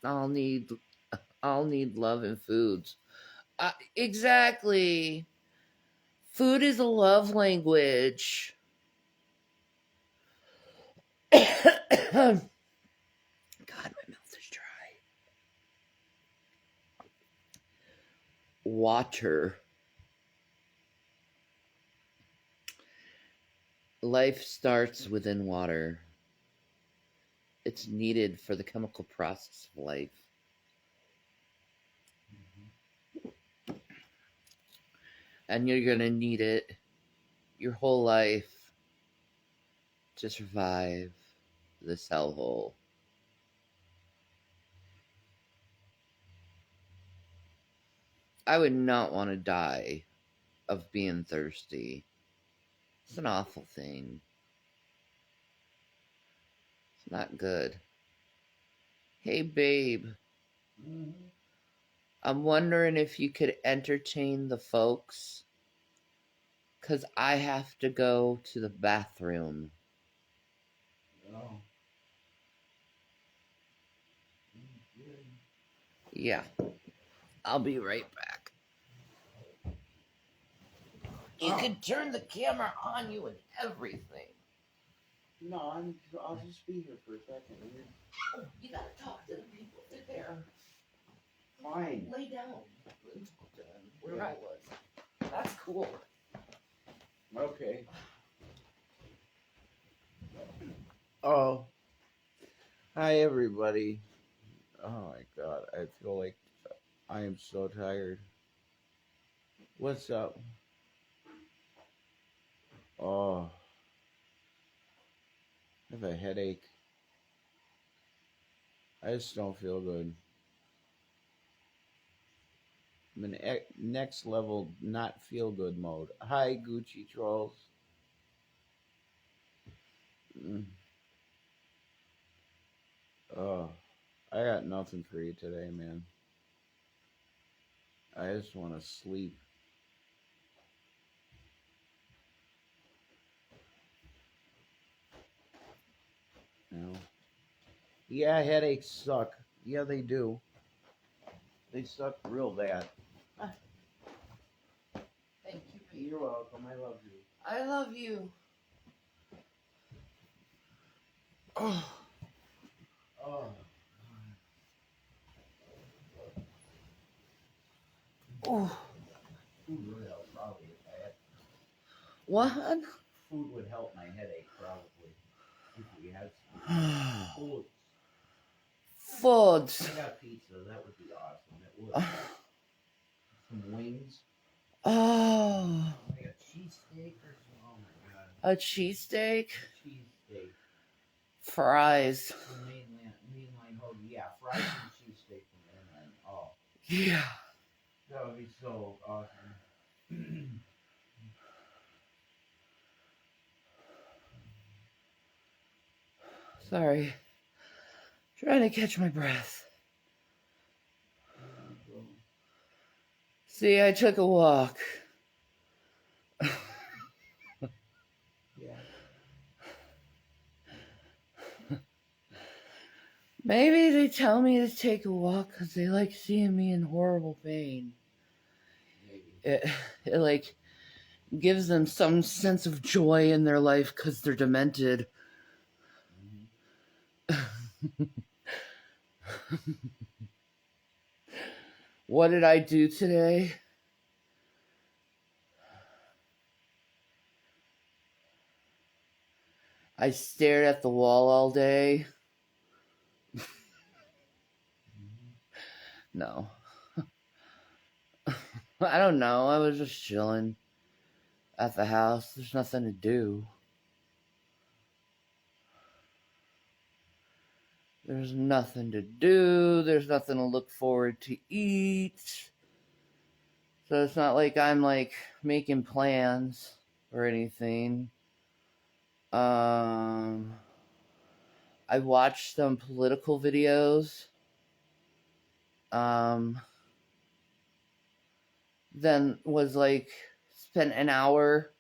I'll need love and foods. Exactly. Food is a love language. God, my mouth is dry. Water. Life starts within water. It's needed for the chemical process of life. And you're going to need it your whole life to survive this hellhole. I would not want to die of being thirsty. It's an awful thing. It's not good. Hey, babe. Mm-hmm. I'm wondering if you could entertain the folks. Because I have to go to the bathroom. Oh. Yeah. I'll be right back. You can turn the camera on you and everything. No, I'll just be here for a second. Oh, you gotta talk to the people. They're there. Fine. Lay down and talk to them where I was. That's cool. Okay. Oh. Hi, everybody. Oh, my God. I feel like I am so tired. What's up? Oh. I have a headache. I just don't feel good. I'm in next level not feel good mode. Hi, Gucci trolls. Oh, I got nothing for you today, man. I just want to sleep. You know? Yeah, headaches suck. Yeah, they do. They suck real bad. Thank you, baby. You're welcome. I love you. I love you. Oh. Oh. Oh. Food would help probably if I had. What? Food would help my headache probably if we had some food. Foods. I got pizza. That would be awesome. It would. Some wings. Oh. Like a cheesesteak or something. Oh my God. A cheesesteak? Cheesesteak. Fries. From mainline hoagie. Yeah, fries and cheesesteak from mainline. Oh. Yeah. That would be so awesome. Sorry. Trying to catch my breath. See, I took a walk. Yeah. Maybe they tell me to take a walk because they like seeing me in horrible pain. Maybe. It like gives them some sense of joy in their life because they're demented. What did I do today? I stared at the wall all day. No. I don't know. I was just chilling at the house. There's nothing to do. There's nothing to do. There's nothing to look forward to eat. So it's not like I'm like making plans or anything. I watched some political videos. Then was like spent an hour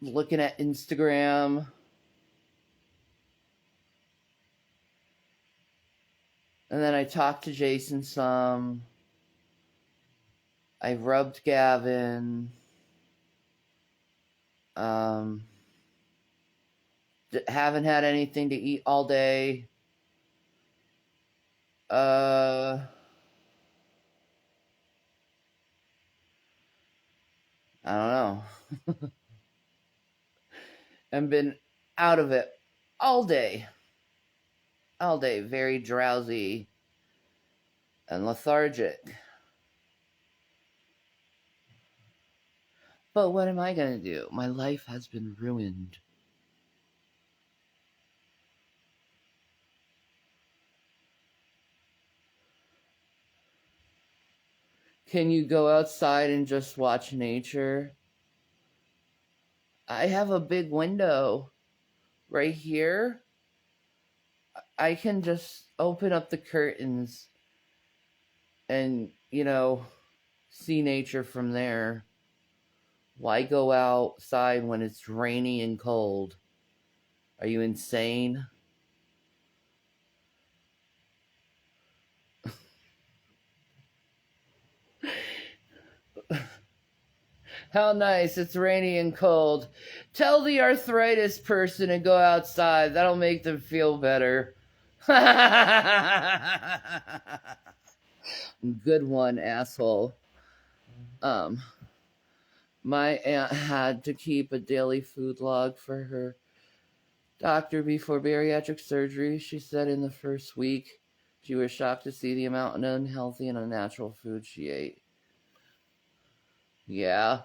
looking at Instagram. And then I talked to Jason some. I rubbed Gavin. Haven't had anything to eat all day. I don't know. And been out of it all day. All day. Very drowsy and lethargic. But what am I going to do? My life has been ruined. Can you go outside and just watch nature? I have a big window right here. I can just open up the curtains and, see nature from there. Why go outside when it's rainy and cold? Are you insane? How nice, it's rainy and cold. Tell the arthritis person to go outside. That'll make them feel better. Good one, asshole. My aunt had to keep a daily food log for her doctor before bariatric surgery. She said in the first week she was shocked to see the amount of unhealthy and unnatural food she ate. Yeah.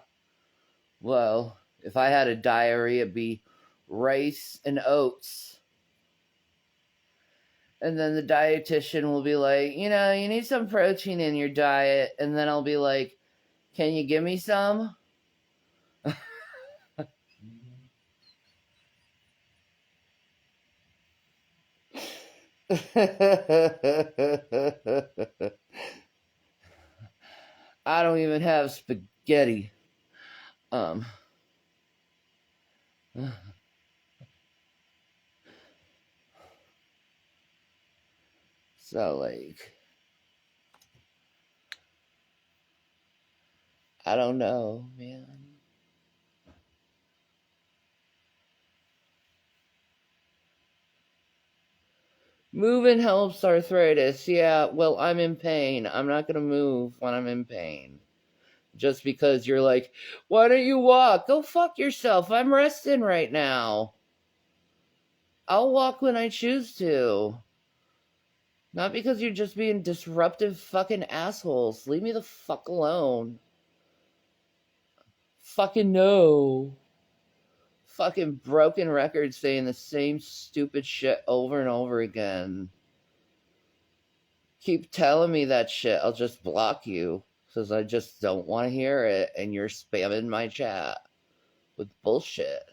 Well, if I had a diary, it'd be rice and oats. And then the dietitian will be like, you need some protein in your diet. And then I'll be like, can you give me some? I don't even have spaghetti. So, like, I don't know, man. Moving helps arthritis. Yeah, well, I'm in pain. I'm not going to move when I'm in pain. Just because you're like, why don't you walk? Go fuck yourself. I'm resting right now. I'll walk when I choose to. Not because you're just being disruptive fucking assholes. Leave me the fuck alone. Fucking no. Fucking broken records saying the same stupid shit over and over again. Keep telling me that shit, I'll just block you. Because I just don't want to hear it, and you're spamming my chat with bullshit.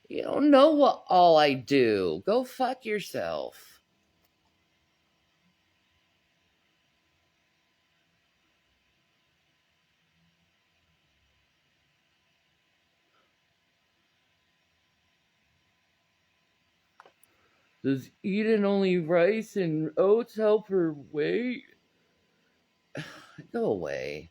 You don't know what all I do. Go fuck yourself. Does eating only rice and oats help her weight? Go away.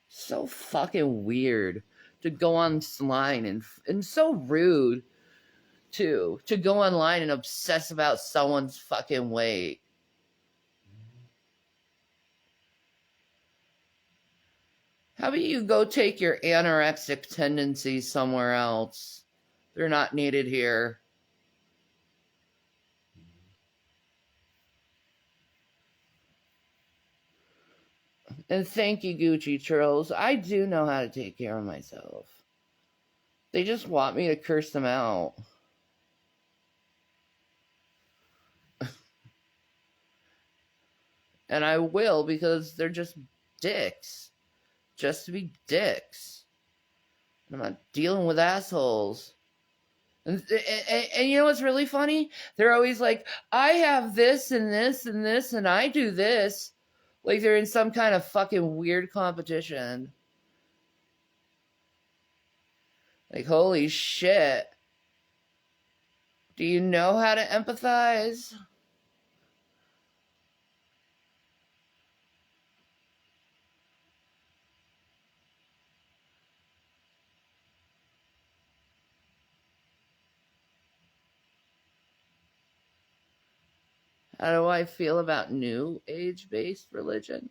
So fucking weird to go online and so rude too, to go online and obsess about someone's fucking weight. How about you go take your anorexic tendencies somewhere else? They're not needed here. And thank you, Gucci Trolls. I do know how to take care of myself. They just want me to curse them out. And I will, because they're just dicks. Just to be dicks. I'm not dealing with assholes. And you know what's really funny? They're always like, I have this and this and this, and I do this. Like they're in some kind of fucking weird competition. Like, holy shit. Do you know how to empathize? How do I feel about new age-based religion?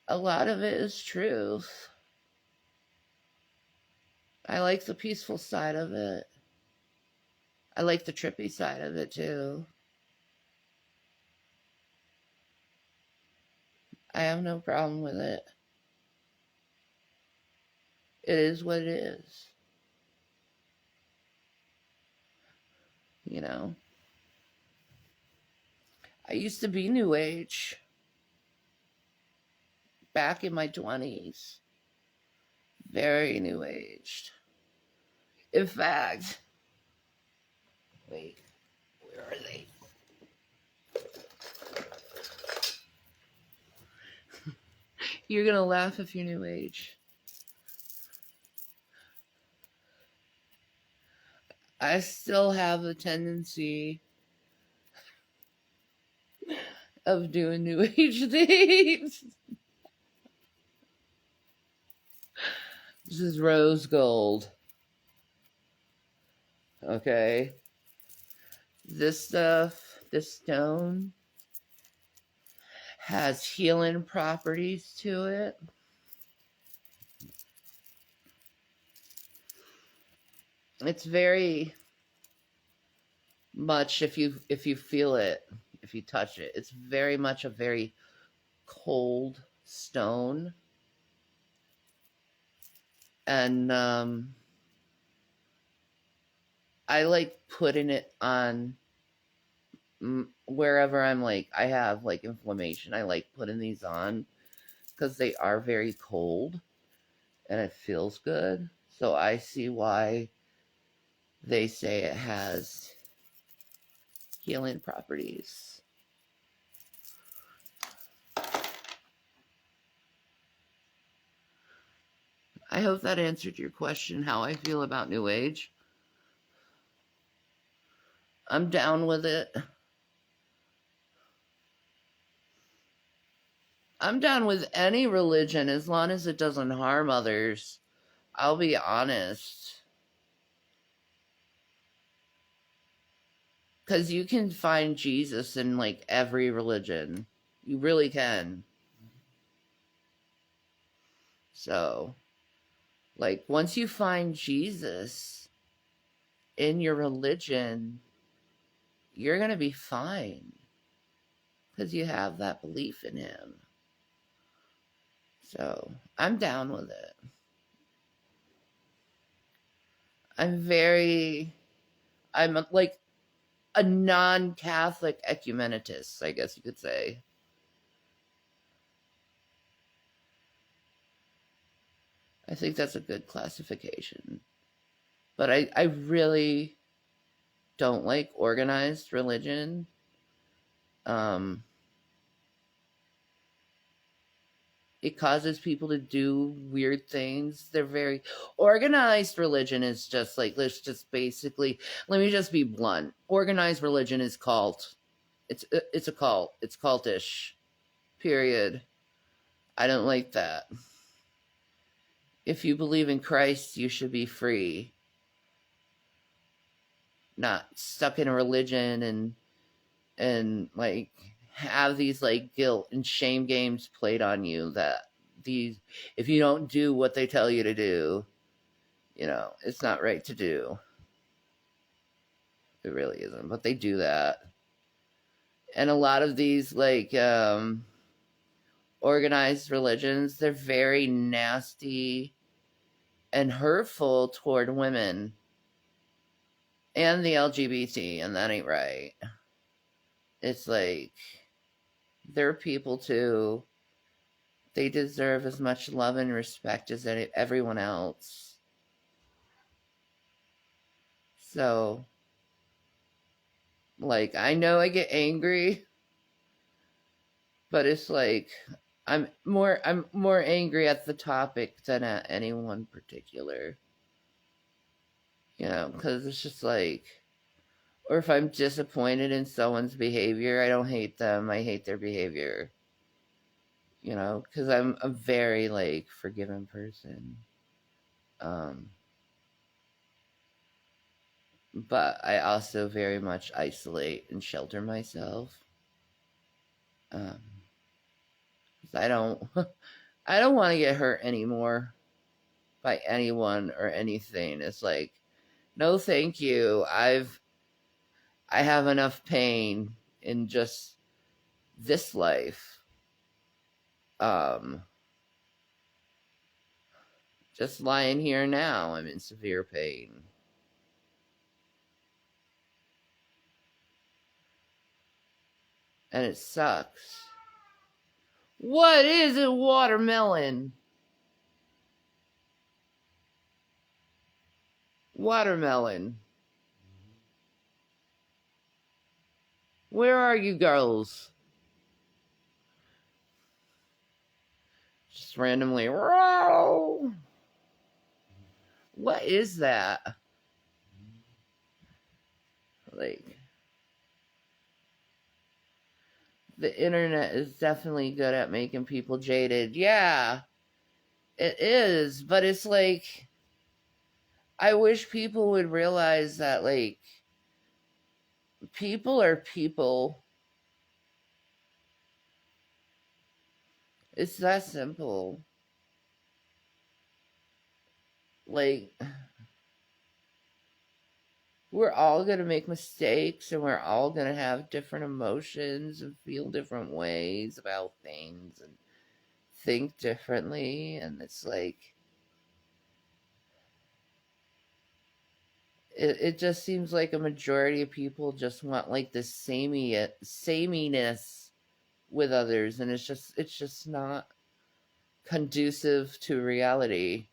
A lot of it is truth. I like the peaceful side of it. I like the trippy side of it too. I have no problem with it. It is what it is. You know? I used to be New Age back in my 20s. Very New Aged. In fact, wait, where are they? You're gonna laugh if you're New Age. I still have the tendency of doing New Age things. This is rose gold. Okay. This stuff, this stone, has healing properties to it. It's very much, if you feel it, if you touch it, it's very much a very cold stone. And I like putting it on wherever I'm like, I have like inflammation. I like putting these on because they are very cold and it feels good. So I see why they say it has healing properties. I hope that answered your question, how I feel about New Age. I'm down with it. I'm down with any religion as long as it doesn't harm others. I'll be honest. Because you can find Jesus in like every religion. You really can. So, like, once you find Jesus in your religion, you're going to be fine. Because you have that belief in him. So, I'm down with it. I'm like a non-Catholic ecumenist, I guess you could say. I think that's a good classification. But I really don't like organized religion. It causes people to do weird things. They're very organized religion is just like, let me just be blunt. Organized religion is cult. It's a cult. It's cultish. Period. I don't like that. If you believe in Christ, you should be free. Not stuck in a religion and like have these like guilt and shame games played on you that these, if you don't do what they tell you to do, it's not right to do. It really isn't, but they do that. And a lot of these like organized religions, they're very nasty and hurtful toward women and the LGBT, and that ain't right. It's like, they're people too. They deserve as much love and respect as everyone else. So, like, I know I get angry, but it's like I'm more angry at the topic than at anyone particular. Because it's just like, or if I'm disappointed in someone's behavior, I don't hate them, I hate their behavior. Because I'm a very like forgiving person. But I also very much isolate and shelter myself. 'Cause I don't want to get hurt anymore by anyone or anything. It's like, no, thank you. I have enough pain in just this life. Just lying here now, I'm in severe pain. And it sucks. What is it, watermelon? Watermelon. Where are you girls? Just randomly. Row. What is that? Like, the internet is definitely good at making people jaded. Yeah, it is. But it's like, I wish people would realize that, like, people are people. It's that simple. Like, we're all going to make mistakes and we're all going to have different emotions and feel different ways about things and think differently. And it's like, it just seems like a majority of people just want like this sameness with others, and it's just not conducive to reality.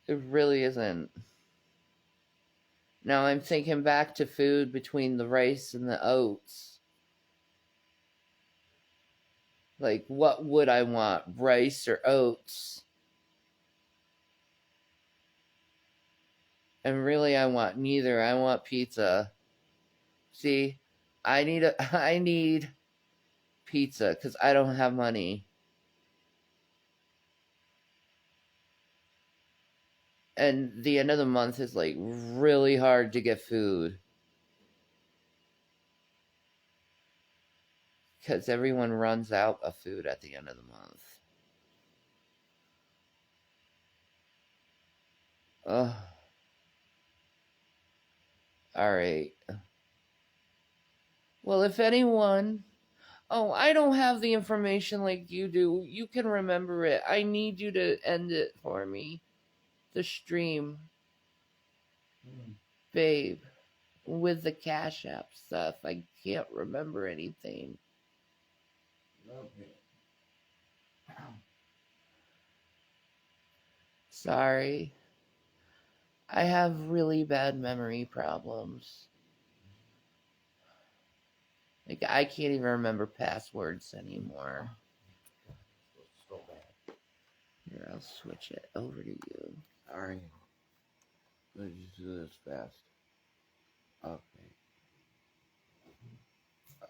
It really isn't. Now I'm thinking back to food between the rice and the oats. Like, what would I want, rice or oats? And really, I want neither. I want pizza. See, I need pizza because I don't have money. And the end of the month is like really hard to get food. Because everyone runs out of food at the end of the month. Ugh. Alright. Well, if anyone... Oh, I don't have the information like you do. You can remember it. I need you to end it for me. The stream. Babe. With the Cash App stuff. I can't remember anything. Okay. Sorry. I have really bad memory problems. Like, I can't even remember passwords anymore. So bad. Here, I'll switch it over to you. Alright. Let's just do this fast. Okay.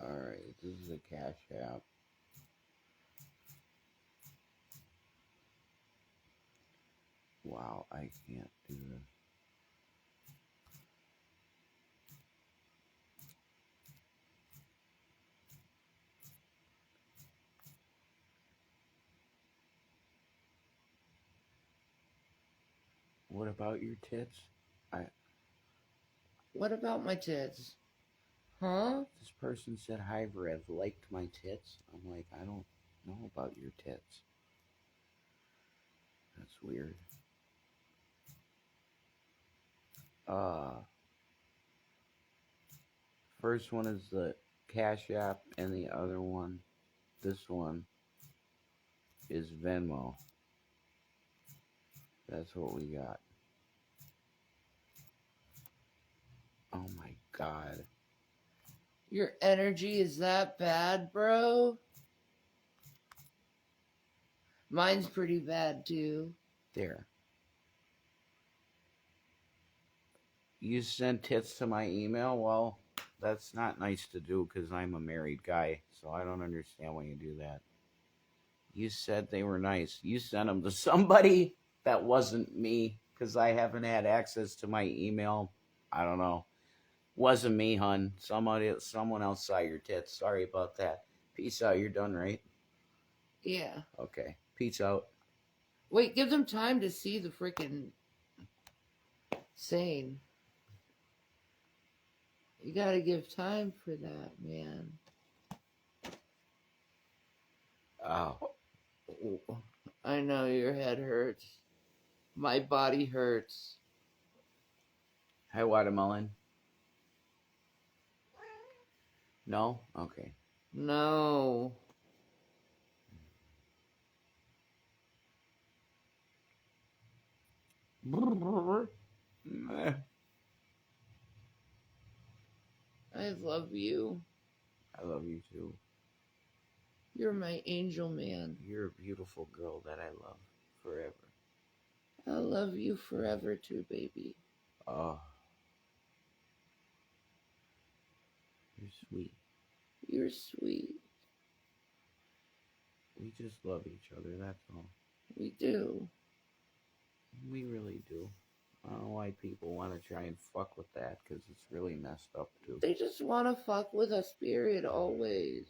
Alright, this is a Cash App. Wow, I can't do this. What about your tits? What about my tits? Huh? This person said, hi, Rev, liked my tits. I'm like, I don't know about your tits. That's weird. First one is the Cash App, and the other one, this one, is Venmo. That's what we got. Oh my God. Your energy is that bad, bro? Mine's pretty bad, too. There. You sent tits to my email? Well, that's not nice to do because I'm a married guy, so I don't understand why you do that. You said they were nice. You sent them to somebody that wasn't me because I haven't had access to my email. I don't know. Wasn't me, hun. Someone else saw your tits. Sorry about that. Peace out. You're done, right? Yeah. Okay. Peace out. Wait, give them time to see the freaking sane. You gotta give time for that, man. Oh. I know your head hurts. My body hurts. Hi, Watermelon. No? Okay. No. I love you. I love you too. You're my angel, man. You're a beautiful girl that I love forever. I love you forever too, baby. Oh. You're sweet. You're sweet. We just love each other, that's all. We do. We really do. I don't know why people want to try and fuck with that, because it's really messed up, too. They just want to fuck with us, period, always.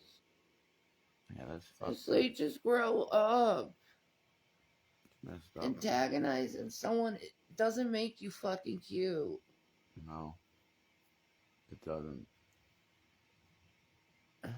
Yeah, that's fucked They just grow up. It's messed up. Antagonizing someone doesn't make you fucking cute. No. It doesn't. Oh.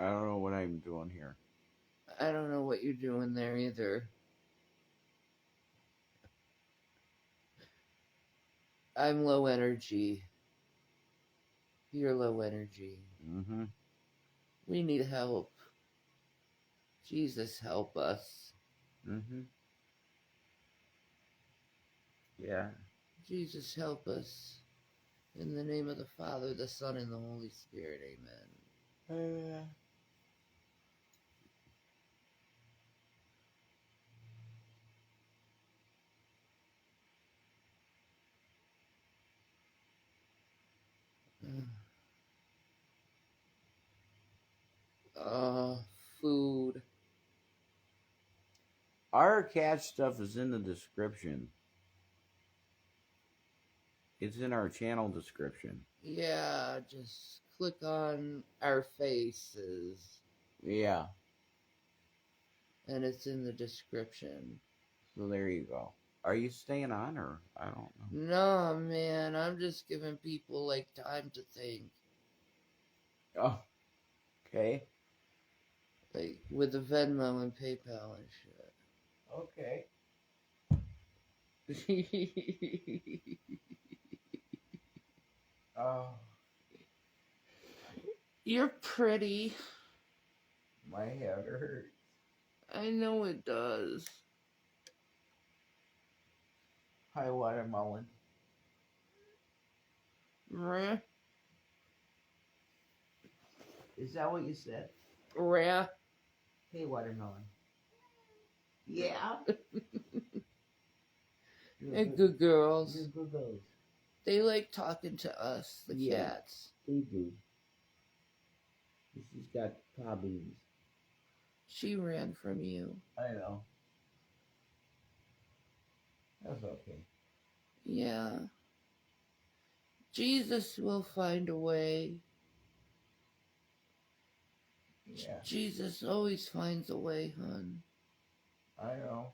I don't know what I'm doing here. I don't know what you're doing there either. I'm low energy. You're low energy. Mm-hmm. We need help. Jesus, help us. Mm-hmm. Yeah. Jesus, help us. In the name of the Father, the Son, and the Holy Spirit, amen. Food. Our cat stuff is in the description. It's in our channel description. Yeah, just click on our faces, Yeah. and it's in the description. So there you go. Are you staying on, or I don't know? No, man, I'm just giving people like time to think. Oh. Okay. like with the Venmo and PayPal and Okay. shit. Oh, You're pretty. my head hurts. I know it does. Hi, watermelon. Rah, Is that what you said? rah. Hey, watermelon. Yeah. They're good girls. You're good girls. They like talking to us, the Yeah. cats. They do. She's got problems. She ran from you. I know. That's okay. Yeah. Jesus will find a way. Yeah, Jesus always finds a way, hon. I know.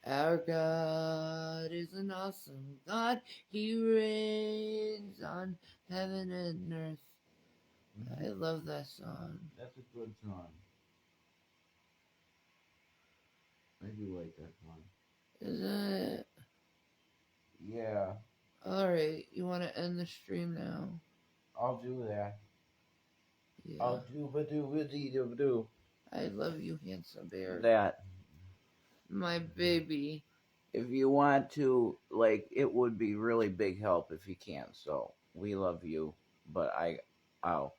Our God is an awesome God. He reigns on heaven and earth. I love that song. That's a good song. I do like that song. Isn't it? Yeah, Alright, you want to end the stream now? I'll do that. Yeah. I'll do I love you, handsome bear. that. My baby. If you want to, like, it would be really big help if you can. So we love you, but I'll